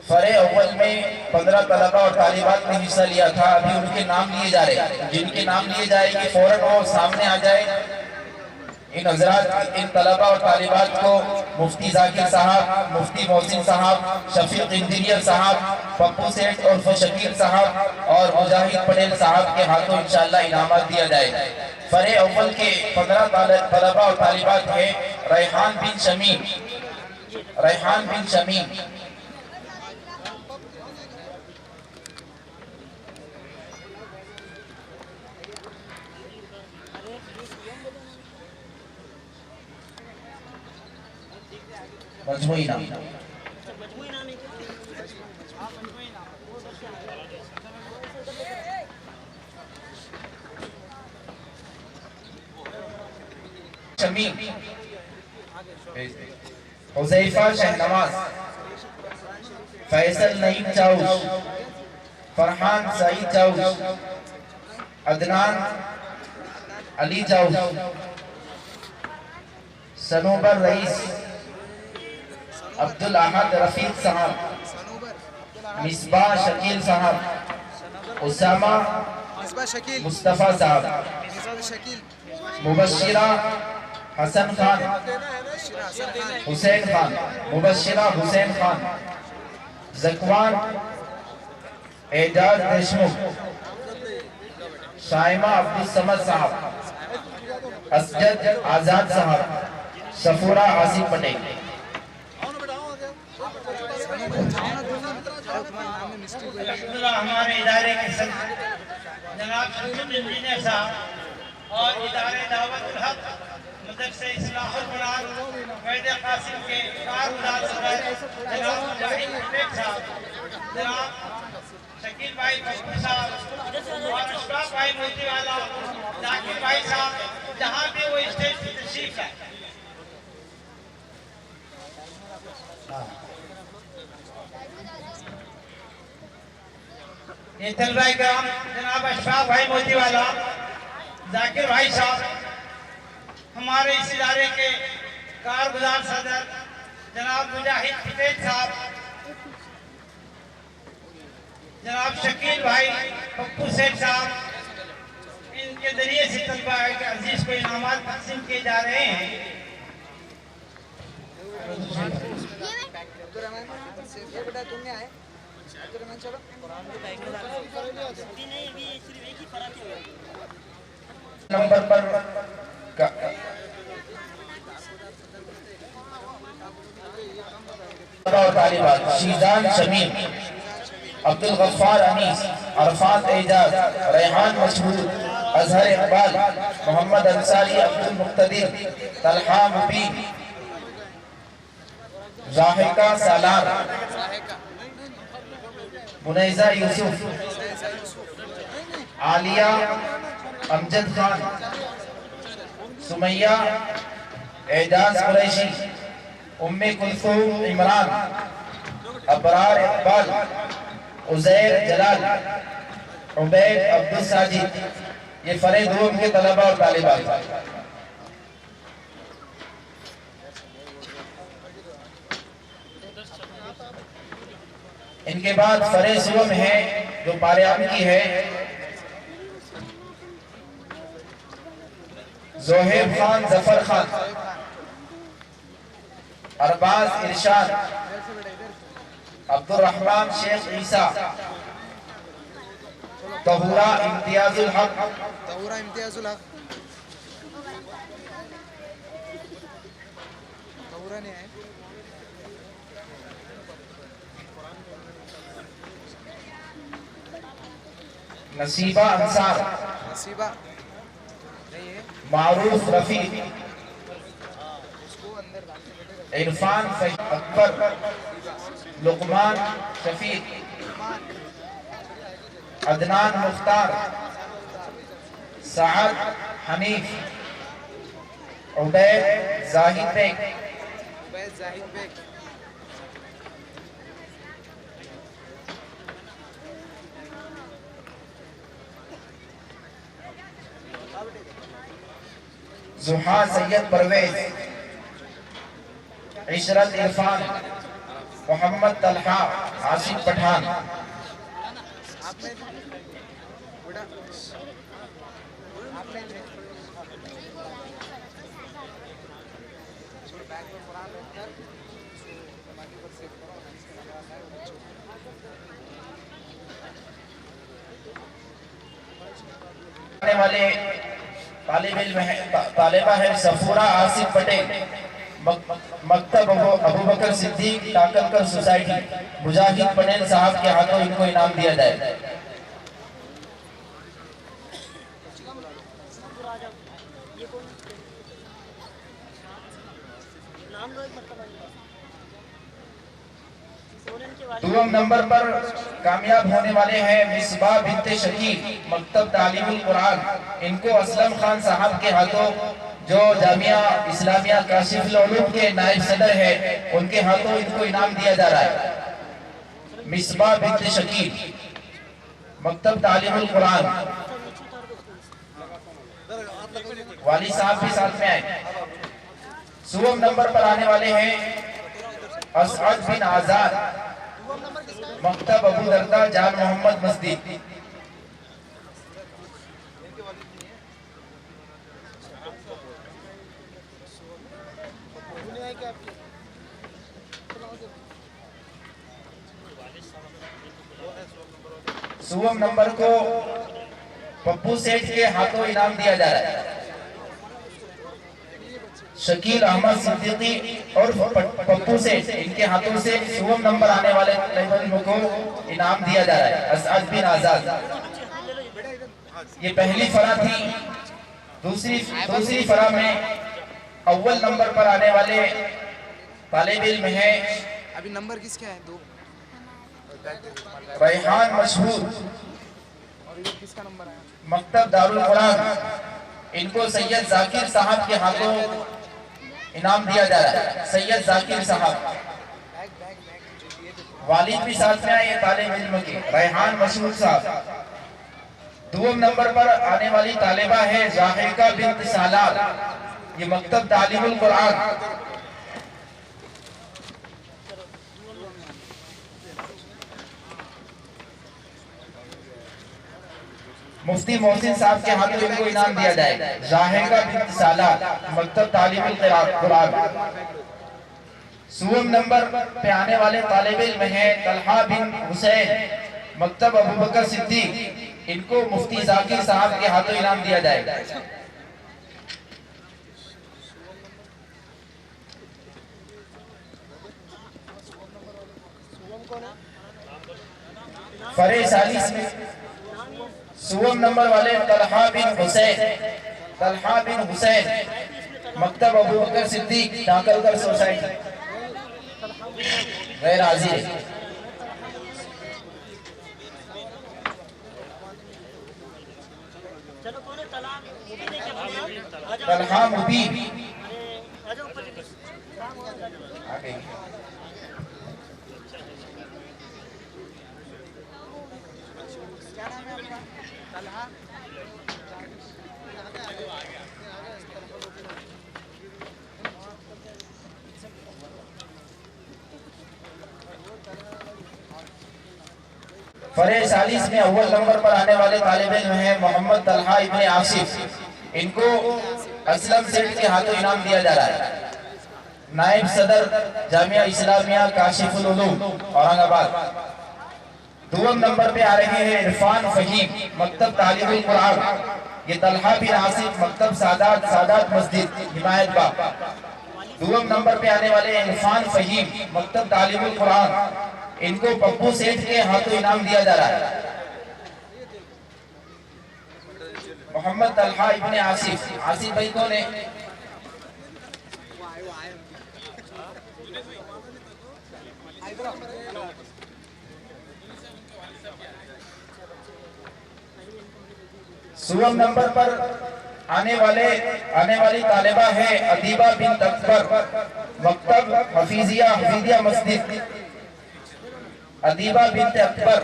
فرع اول میں 15 طلباء اور طالبات نے حصہ لیا تھا، ابھی ان کے نام لیے جا رہے ہیں، جن کے نام لیے جائیں گے فوراً وہ سامنے آ جائے۔ ان حضرات ان طلباء اور طالبات کو مفتی ذاکر صاحب، مفتی محسن صاحب، شفیق انجینئر صاحب، پپو سیٹھ اور شکیل صاحب اور مجاہد پٹیل صاحب کے ہاتھوں انشاءاللہ انعامات دیا جائے۔ فرع اول کے 15 طلباء اور طالبات ہیں ریحان بن شمیم، ریحان بن شمیم، مجموعی نام شمیم، حذیفہ شہنواز، فیصل نعیم چاؤش، فرحان سعید چاؤش، عدنان علی چاؤش، سنوبر رئیس، عبدالاحد رفیق صاحب، مصباح شکیل صاحب، اسامہ مصطفیٰ صاحب، مبشرہ حسن خان، حسین خان، مبشرہ حسین خان، زکوان اعجاز دیشمکھ، شائمہ عبدالصمد صاحب، اسجد آزاد صاحب، سفورہ عاصم پٹیل۔ الحمدللہ ہمارے ادارے کے صدر جناب شمشد انجینئر صاحب اور ادارے دعوت الحق مدرسہ اصلاح القرآن قائد قاسم کے کارگزار صدر جناب مجاہد پٹیل صاحب، جناب شکیل بھائی پپو صاحب اور اشفاق بھائی موتی والا، ذاکر بھائی صاحب جہاں بھی وہ اسٹیج پر تشریف ہے۔ یہ طلبہ کرام جناب اشفاق بھائی موتی والا، ذاکر بھائی صاحب، ہمارے اس ادارے کے کارگزار صدر جناب مجاہد پٹیل صاحب، جناب شکیل بھائی پپو سیٹھ صاحب، ان کے ذریعے سے طلبہ کے عزیز کو انعامات تقسیم کیے جا رہے ہیں۔ نمبر پر طالبات شیزان شمیم، عبدالغفار انیس، عرفات اعجاز، ریحان مشہور، اظہر اقبال، محمد انصاری عبدالمقتدر، طلحہ مبین، راہکہ سالار، منیزہ یوسف، عالیہ امجد خان، سمیہ اعجاز قریشی، ام کلثوم عمران، ابرار اقبال، عزیر جلال، عبید عبدالساجد، یہ فرع دوم کے طلبہ اور طالبات۔ ان کے بعد فرع سوم ہے جو پاریام کی ہے، زہیب خان ظفر خان، ارباز ارشاد، عبد الرحمن شیخ عیسیٰ، طہورہ امتیاز الحق، نصیبہ انصار، معروف رفیق، عرفان اکبر، لقمان شفیق، عدنان مختار، سعد حنیف، عبید زاہد بیگ، زحا سید پرویز، عشرت عرفان، محمد طلحہ، عاصف پٹھان، آنے والے طالبہ ہے صفورہ آصف پٹیل، مکتب ابو بکر صدیق ٹاکلکر سوسائٹی، مجاہد پٹیل صاحب کے ہاتھوں ان کو انعام دیا جائے۔ دوم نمبر پر کامیاب ہونے والے ہیں مصباح بنت شکیل، مکتب تعلیم القرآن، ان کو اسلم خان صاحب کے ہاتھوں، جو جامعہ اسلامیہ کاشف العلوم کے نائب صدر ہے، ان کے ہاتھوں ان کو انعام دیا جا رہا ہے۔ مصباح بنت شکیل، مکتب تعلیم القرآن، والی صاحب بھی ساتھ میں آئے۔ سوم نمبر پر آنے والے ہیں اسعد بن آزاد، مکتب ابو دردہ جان محمد مسجد، سوم نمبر کو پپو سیٹھ کے ہاتھوں انعام دیا جا رہا ہے۔ شکیل احمد صدیقی اور پپو سیٹھ، ان کے ہاتھوں سے سوم نمبر آنے والے طالب کو انعام دیا جا رہا ہے۔ اسعد بن آزاد، یہ پہلی فرح تھی۔ دوسری فرح میں اول نمبر پر آنے والے طالب علم ہیں ابھی نمبر کس کے ہیں؟ دو ریحان مشہور، اور یہ کس کا نمبر ہے؟ مکتب دارالقرآن، ان کو سید ذاکر صاحب کے ہاتھوں انعام دیا جا رہا ہے۔ سید ذاکر صاحب، والد بھی ساتھ میں آئے طالب علم کے، ریحان مشہور صاحب۔ دوم نمبر پر آنے والی طالبہ ہے زاہرہ بنت سالار، یہ مکتب تعلیم القرآن، مفتی محسن صاحب کے ہاتھوں ان کو انعام دیا جائے گا۔ زاہرہ بنت سالار، مکتب تعلیم القرآن۔ سوم نمبر پہ آنے والے طالب علم ہیں طلحہ بن حسین، مکتب ابو بکر صدیق، ان کو مفتی ذاکر صاحب کے ہاتھوں انعام دیا جائے گا۔ فرح سالیس میں سوم نمبر والے طلحہ بن حسین، مکتب ابو بکر صدیق ٹاکلکر سوسائٹی، غیر حاضر۔ طلحہ مبین، آگے فرح سالیس میں اول نمبر پر آنے والے طالب علم ہیں محمد طلحہ ابن آصف، ان کو اسلم سیٹھ کے ہاتھوں انعام دیا جا رہا ہے۔ نائب صدر جامعہ اسلامیہ کاشف العلوم اورنگ آباد۔ دوم نمبر پہ آ رہے ہیں عرفان فہیم مکتب تعلیم القرآن، یہ طلحہ بن آصف مکتب سادات مسجد حمایت باغ۔ دوم نمبر پہ آنے والے عرفان فہیم مکتب تعلیم القرآن، ان کو پپو سیٹھ کے ہاتھوں انعام دیا جا رہا ہے۔ محمد طلحہ ابن آصف، آصف بھائی کون ہے؟ سوم نمبر پر آنے والی طالبہ ہے ادیبہ بنت اکبر مکتب حفیظیہ مسجد۔ ادیبہ بنت اکبر،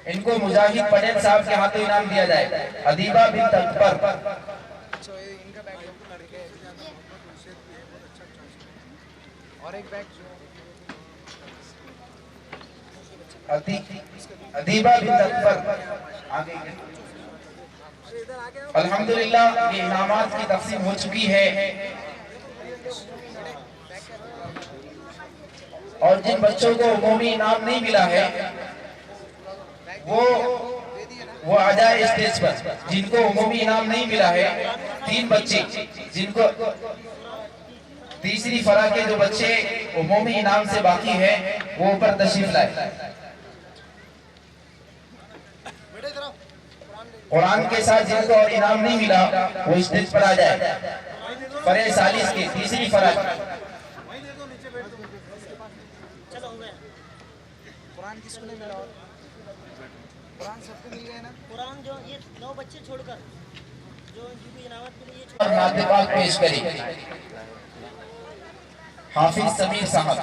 ان کو مجاہد پٹیل صاحب کے ہاتھوں انعام دیا جائے۔ ادیبہ بنت اکبر۔ اور ایک بیگ ادیبہ بنت اکبر الحمدللہ یہ انعامات کی تقسیم ہو چکی ہے، اور جن بچوں کو عمومی انعام نہیں ملا ہے وہ آ جائے اسٹیج پر۔ جن کو عمومی انعام نہیں ملا ہے، 3 بچے جن کو تیسری فرح کے جو بچے عمومی انعام سے باقی ہیں وہ اوپر تشریف لائے۔ قرآن کے ساتھ جن کو اور انعام نہیں ملا وہ اسٹیج پر آ جائے۔ فرح سالس کے تیسری فرح۔ قرآن کس کو نہیں ملا؟ اور قرآن سب کو مل گئے نا؟ قرآن جو یہ 9 بچے چھوڑ کر جو ان کی انعامات ملی یہ اور ناطقات پیش کریں حافظ سمیر صاحب۔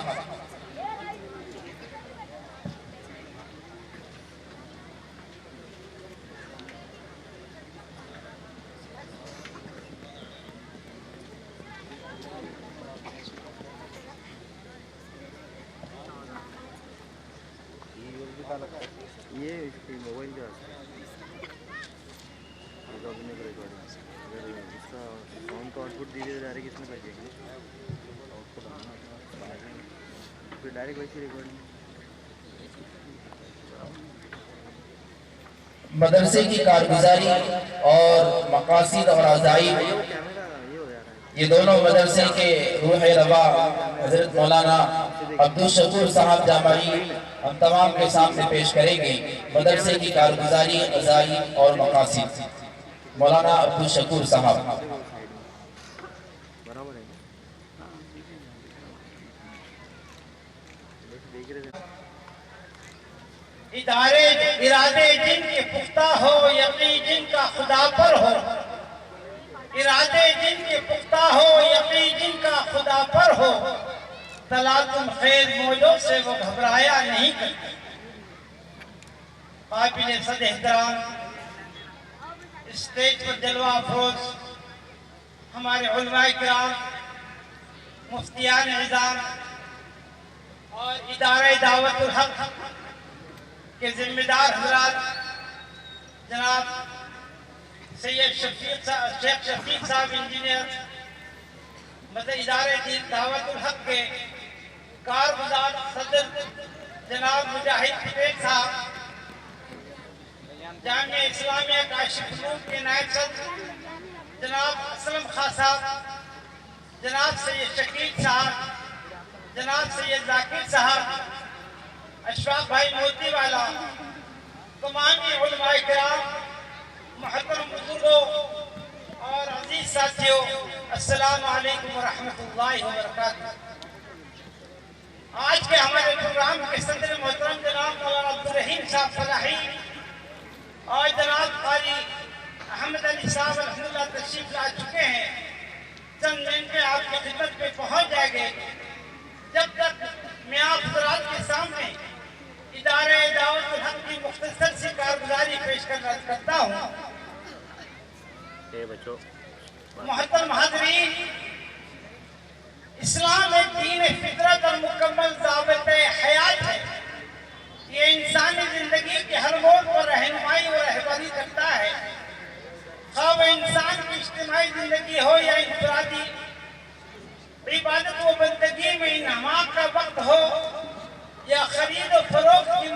یہ اس کی موبائل کا اگر اس کا ساؤنڈ کا آؤٹ پٹ دیجیے ڈائریکٹ اس میں کر دیں گے، پھر ڈائریکٹ ویسی ریکارڈنگ۔ مدرسے کی کارگزاری اور مقاصد اور عزائم، یہ دونوں مدرسے کے روح روا حضرت مولانا عبدالشکور صاحب جامعی ہم تمام کے سامنے پیش کریں گے۔ مدرسے کی کارگزاری، عزائم اور مقاصد، مولانا عبدالشکور صاحب۔ ارادے جن کے پختہ ہو، یقین جن کا خدا پر ہو۔ ارادے جن کے پختہ ہو، یقین جن کا خدا پر ہو، تلاطم خیز موجوں سے وہ گھبرایا نہیں کرتے۔ قابل صد احترام اسٹیج پر جلوہ افروز ہمارے علماء کرام، مفتیان نظام اور ادارہ دعوت الحق کے ذمہ دار حضرات، جناب سید شیخ شفیق صاحب انجینئر، ادارہ دعوت الحق کے کارگزار صدر جناب مجاہد پٹیل صاحب، جامعہ اسلامیہ کاشف العلوم کے نائب صدر جناب اسلم خان صاحب، جناب سید شکیل صاحب، جناب سید ذاکر صاحب، اشفاق بھائی موتی والا، تمامی علماء کرام، محترم بزرگوں اور عزیز ساتھیوں، السلام علیکم ورحمۃ اللہ وبرکاتہ۔ آج کے ہمارے پروگرام کے صدر محترم جناب مولانا عبدالرحیم صاحب فلاحی اور جناب قاری احمد علی صاحب الحمدللہ تشریف لا چکے ہیں۔ چند منٹ میں آپ کی خدمت پہ پہنچ جائیں گے۔ جب تک میں آپ حضرات کے سامنے ادارہ دعوت الحق کی مختصر سی کارگزاری پیش کرتا ہوں۔ محترم حاضرین، اسلام ایک دین فطرت اور مکمل ضابطہ حیات ہے۔ یہ انسانی زندگی کے ہر موڑ پر رہنمائی اور رہبری کرتا ہے، خواہ وہ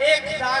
1000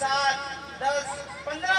7, 10, 15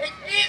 21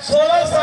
1600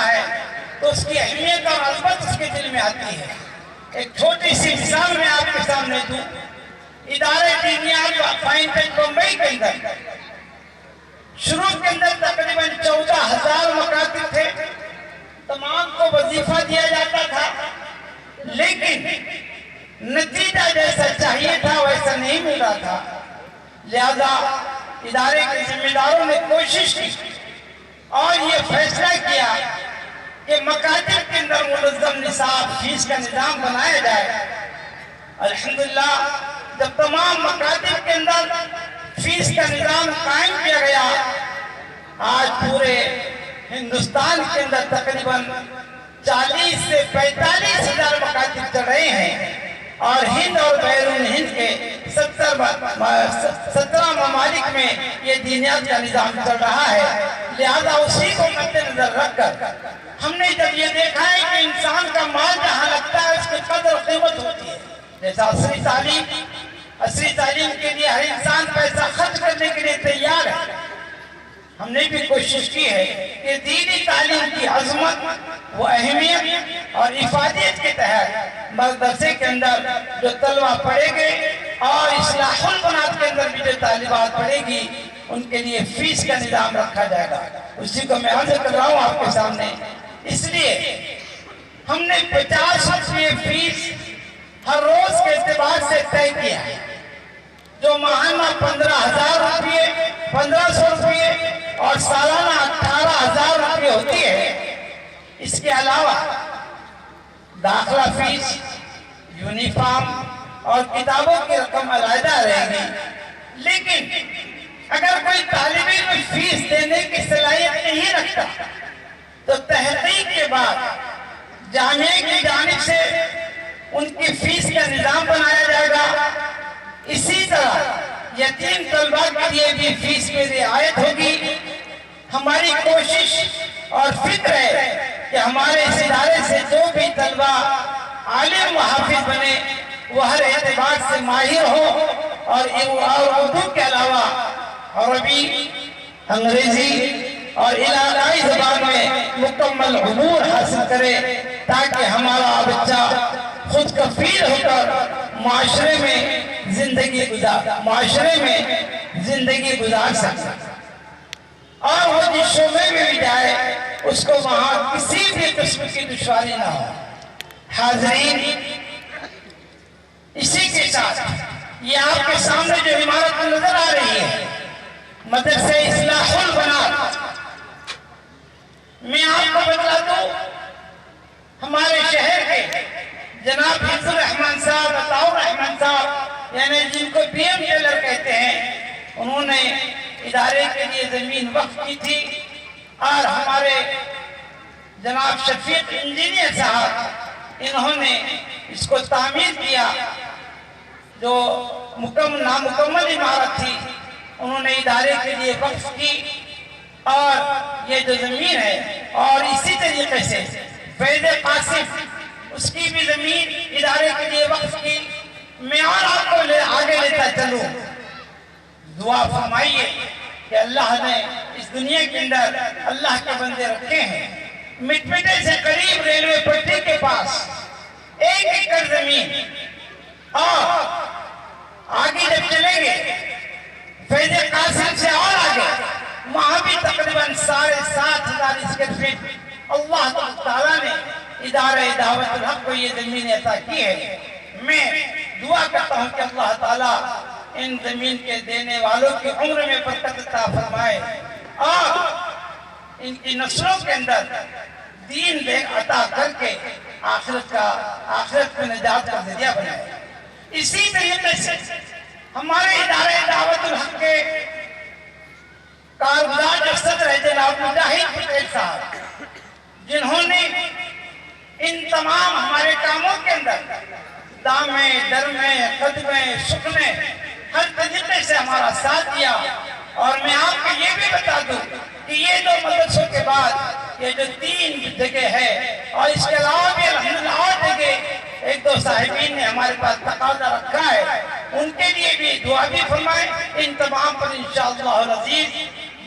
کرتا ہے تو اس کی اہمیت اور عظمت اس کے دل میں آتی ہے۔ ایک چھوٹی سی مثال میں آپ کے سامنے دوں، ادارے دینیات فائن ٹچ بمبئی کے اندر شروع کے اندر تقریباً 14,000 مکاتب تھے، تمام کو وظیفہ دیا جاتا تھا، لیکن نتیجہ جیسا چاہیے تھا ویسا نہیں مل رہا تھا۔ لہذا ادارے کے ذمہ داروں نے کوشش کی اور یہ فیصلہ کیا کہ مکاتب کے اندر منظم نصاب فیس کا نظام بنایا جائے۔ الحمدللہ جب تمام مکاتب کے اندر فیس کا نظام قائم کیا گیا، آج پورے ہندوستان کے اندر تقریباً 40 سے 45 ہزار مکاتب چل رہے ہیں، اور ہند اور بیرون ہند کے 17 ممالک میں یہ دینیات کا نظام چل رہا ہے۔ لہذا اسی کو مد نظر رکھ کر ہم نے جب یہ دیکھا ہے کہ انسان کا مال جہاں لگتا ہے اس کی قدر و قیمت ہوتی ہے، جیسا عصری تعلیم کے لیے ہر انسان پیسہ خرچ کرنے کے لیے تیار ہے، ہم نے بھی کوشش کی ہے کہ دینی تعلیم کی عظمت و اہمیت اور افادیت کے تحت مدرسے کے اندر جو طلبہ پڑھے گے اور اصلاح البنات کے اندر بھی جو طالبات پڑھے گی ان کے لیے فیس کا نظام رکھا جائے گا۔ اسی کو میں عرض کر رہا ہوں آپ کے سامنے، اس لیے ہم نے 50 روپے فیس ہر روز کے اعتبار سے طے کیا ہے، جو ماہانہ 15,000 روپے 1500 روپے اور سالانہ 18,000 روپے ہوتی ہے۔ اس کے علاوہ داخلہ فیس، یونیفارم اور کتابوں کی رقم علیحدہ رہے گی، لیکن اگر کوئی طالب علم فیس دینے کی صلاحیت نہیں رکھتا تو تحقیق کے بعد جامعہ کی جانب سے ان کی فیس کا نظام بنایا جائے گا۔ اسی طرح یتیم طلبہ کے لیے بھی فیس میں رعایت ہوگی۔ ہماری کوشش اور فکر ہے کہ ہمارے اس ادارے سے جو بھی طلبہ عالم و حافظ بنے وہ ہر اعتبار سے ماہر ہو، اور اردو کے علاوہ عربی، انگریزی اور علاقائی زبان میں مکمل عبور حاصل کرے، تاکہ ہمارا بچہ خود کفیل ہو کر معاشرے میں زندگی گزار سکتا، اور وہ جس شعبے میں بھی جائے اس کو وہاں کسی بھی قسم کی دشواری نہ ہو۔ حاضرین، اسی کے ساتھ یہ آپ کے سامنے جو عمارت نظر آ رہی ہے مدرسہ اصلاح البنات، میں آپ کو بتلا دوں ہمارے شہر کے جناب حفظ الرحمان صاحب، عطاء الرحمان صاحب، یعنی جن کو پی ایم ٹیلر کہتے ہیں، انہوں نے ادارے کے لیے زمین وقف کی تھی، اور ہمارے جناب شفیق انجینئر صاحب انہوں نے اس کو تعمیر کیا۔ جو نامکمل عمارت تھی انہوں نے ادارے کے لیے وقف کی، اور یہ جو زمین ہے، اور اسی طریقے سے فیض قاسم اس کی بھی زمین ادارے کے لیے وقف کی۔ میں اور آپ کو آگے لیتا چلوں، دعا فرمائیے کہ اللہ نے اس دنیا کے اندر اللہ کے بندے رکھے ہیں، مٹمٹے سے قریب ریلوے پٹری کے پاس 1 ایکڑ زمین، اور آگے جب چلیں گے فیض قاسم سے اور آگے وہاں بھی تقریباً 7,500 اسکوائر فٹ اللہ تعالیٰ نے ادارہ دعوت الحق کو یہ زمین عطا کی ہے۔ میں دعا کرتا ہوں کہ اللہ تعالیٰ ان زمین کے دینے والوں کی عمر میں برکت عطا فرمائے، اور ان کی نسلوں کے اندر دین عطا کر کے آخرت میں نجات کا ذریعہ بنائے۔ اسی طریقے سے ہمارے ادارے دعوت الحق کے کارگزار جو صدر ہے جناب مجاہد پٹیل صاحب، جنہوں نے ان تمام ہمارے کاموں کے اندر دامیں، درمیں، قدمیں، سکنے ہر طریقے سے ہمارا ساتھ دیا۔ اور میں آپ کو یہ بھی بتا دوں کہ یہ 2 مدرسوں کے بعد یہ جو 3 جگہ ہے، اور اس کے علاوہ بھی الحمدللہ اور جگہ 1-2 صاحبین نے ہمارے پاس تقاضا رکھا ہے، ان کے لیے بھی دعا بھی فرمائیں۔ ان تمام پر انشاءاللہ العزیز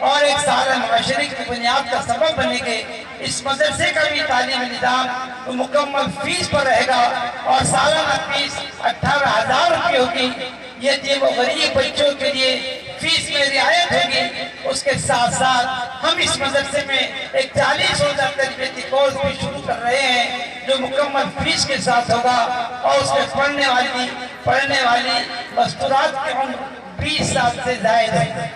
اور ایک سالہ معاشرے کی بنیاد کا سبب بنے گے۔ اس مدرسے کا بھی تعلیمی نظام مکمل فیس پر رہے گا اور سالانہ فیس 18,000 روپے ہوگی۔ یتیم و غریب بچوں کے لیے فیس میں رعایت ہوگی۔ اس کے ساتھ ساتھ ہم اس مدرسے میں ایک 40 روزہ تربیتی کورس بھی شروع کر رہے ہیں جو مکمل فیس کے ساتھ ہوگا اور اس میں پڑھنے والی مستورات کی عمر 20 سال سے زائد ہے۔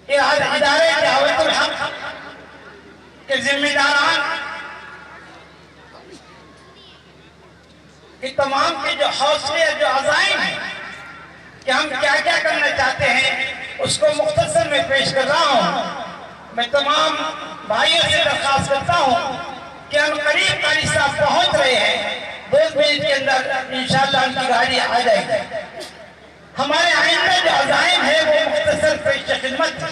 ادارے دعوت الحق کے ذمہ داران کہ تمام کے جو حوصلے اور جو عزائم ہیں کہ ہم کیا کیا کرنا چاہتے ہیں اس کو مختصر میں پیش کر رہا ہوں۔ میں تمام بھائیوں سے درخواست کرتا ہوں کہ ہم قریب قاری صاحب پہنچ رہے ہیں، 2 منٹ کے اندر انشاءاللہ ان کی گاڑی آ جائے گی۔ ہمارے آئندہ جو عزائم ہے وہ مختصر پیش خدمت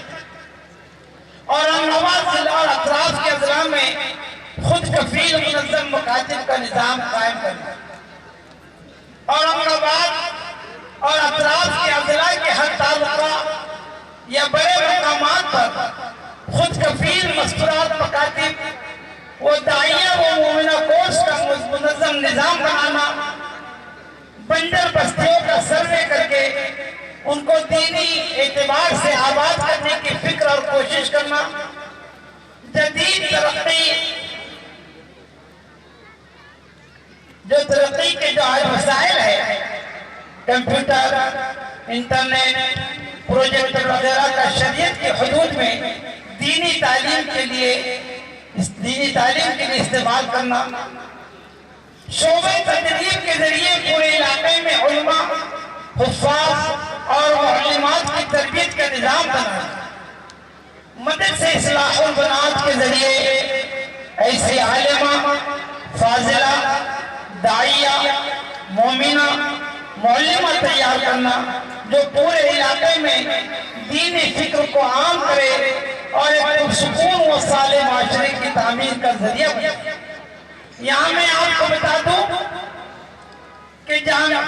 اور اورنگاباد ضلع اور اطراف کے اضلاع میں خود کفیل منظم مکاتب کا نظام قائم کرنا، اورنگاباد اور اطراف کے اضلاع کے ہر تعلقہ یا بڑے مقامات پر خود کفیل مستورات مکاتب و داعیہ و مومنہ کورس کا منظم نظام بنانا، بنجر بستیوں کا سروے کر کے ان کو دینی اعتبار سے آباد کرنے کی فکر اور کوشش کرنا، جدید ترقی کے جو وسائل ہے، کمپیوٹر، انٹرنیٹ، پروجیکٹر وغیرہ کا شریعت کی حدود میں دینی تعلیم کے لیے استعمال کرنا، شعبہ تدریب کے ذریعے پورے علاقے میں علماء، حفاظ اور معلمات کی تربیت کا نظام بنانا، مدرسے اصلاح البنات کے ذریعے ایسی عالمہ، فاضلہ، داعیہ، مومنہ، معلمہ تیار کرنا جو پورے علاقے میں دینی فکر کو عام کرے اور ایک پرسکون و صالح معاشرے کی تعمیر کا ذریعہ بنے۔ یہاں میں آپ کو بتا دوں کہ جہاں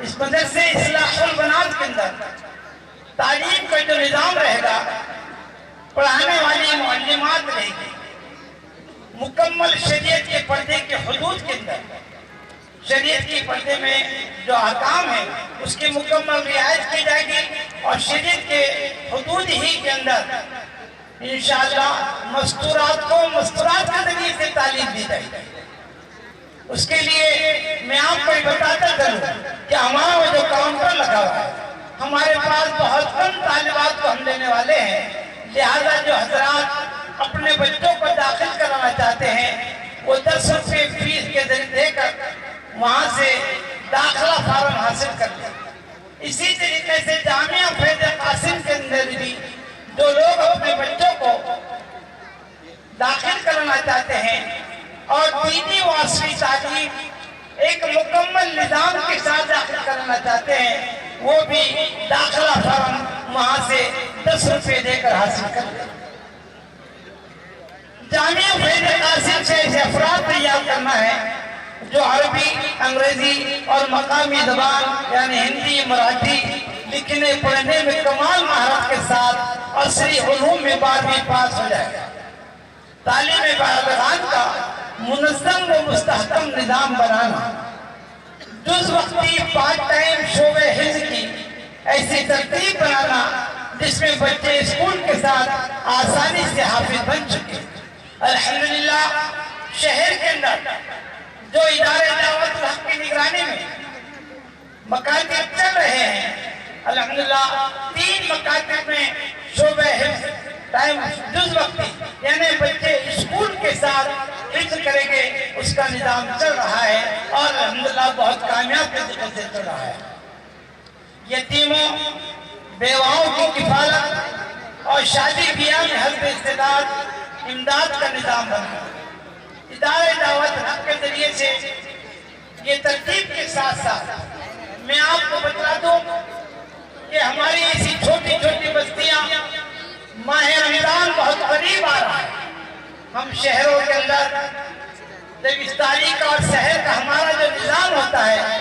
اس مدرسے اصلاح البنات کے اندر تعلیم کا جو نظام رہے گا، پڑھانے والی معلمات رہے گی، مکمل شریعت کے پردے کے حدود کے اندر، شریعت کی پردے میں جو احکام ہیں اس کی مکمل رعایت کی جائے گی اور شریعت کے حدود ہی کے اندر انشاءاللہ مستورات کو مستورات کے ذریعے سے تعلیم دی جائے گی۔ اس کے لیے میں آپ کو بتاتا چلوں کہ ہمارا وہ جو کاؤنٹر لگا ہوا ہے، ہمارے پاس بہت کم طالبات کو ہم لینے والے ہیں، لہذا جو حضرات اپنے بچوں کو داخل کرانا چاہتے ہیں وہ 10 روپے فیس کے ذریعے دے کر وہاں سے داخلہ فارم حاصل کر لیں۔ اسی طریقے سے جامعہ فیض قاسم کے اندر بھی جو لوگ اپنے بچوں کو داخل کرنا چاہتے ہیں اور دینی و عصری تعلیم ایک مکمل نظام کے ساتھ داخل کرنا چاہتے ہیں وہ بھی داخلہ فارم وہاں سے 10 روپے دے کر حاصل کر لیں۔ جامعہ فیض قاسم سے ایسے افراد تیار کرنا ہے جو عربی، انگریزی اور مقامی زبان یعنی ہندی، مراٹھی لکھنے پڑھنے میں کمال مہارت کے ساتھ عصری علوم میں 12ویں پاس ہو جائے گا۔ تعلیم بالغان کا منظم و مستحکم نظام بنانا، جز وقتی پارٹ ٹائم شعبہ حفظ کی ایسی ترتیب بنانا جس میں بچے اسکول کے ساتھ آسانی سے حافظ بن چکے۔ الحمدللہ شہر کے اندر جو ادارے دعوت الحق کی نگرانی میں مکاتب چل رہے ہیں، الحمدللہ 3 مکاتب میں شعبہ حفظ ٹائم جز وقتی یعنی بچے اسکول کے ساتھ حفظ کریں گے اس کا نظام چل رہا ہے اور الحمدللہ بہت کامیاب طریقے سے چل رہا ہے۔ یتیموں، بیواؤں کی کفالت اور شادی بیاہ میں حسب استطاعت امداد کا نظام بنا۔ ادارے دعوت حق کے ذریعے سے یہ ترتیب کے ساتھ ساتھ میں آپ کو بتلا دوں کہ ہماری ایسی چھوٹی چھوٹی بستیاں ماہ رمضان بہت قریب آ رہا ہے، ہم شہروں کے اندر جب اس تاریخ اور شہر کا ہمارا جو نظام ہوتا ہے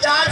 4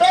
2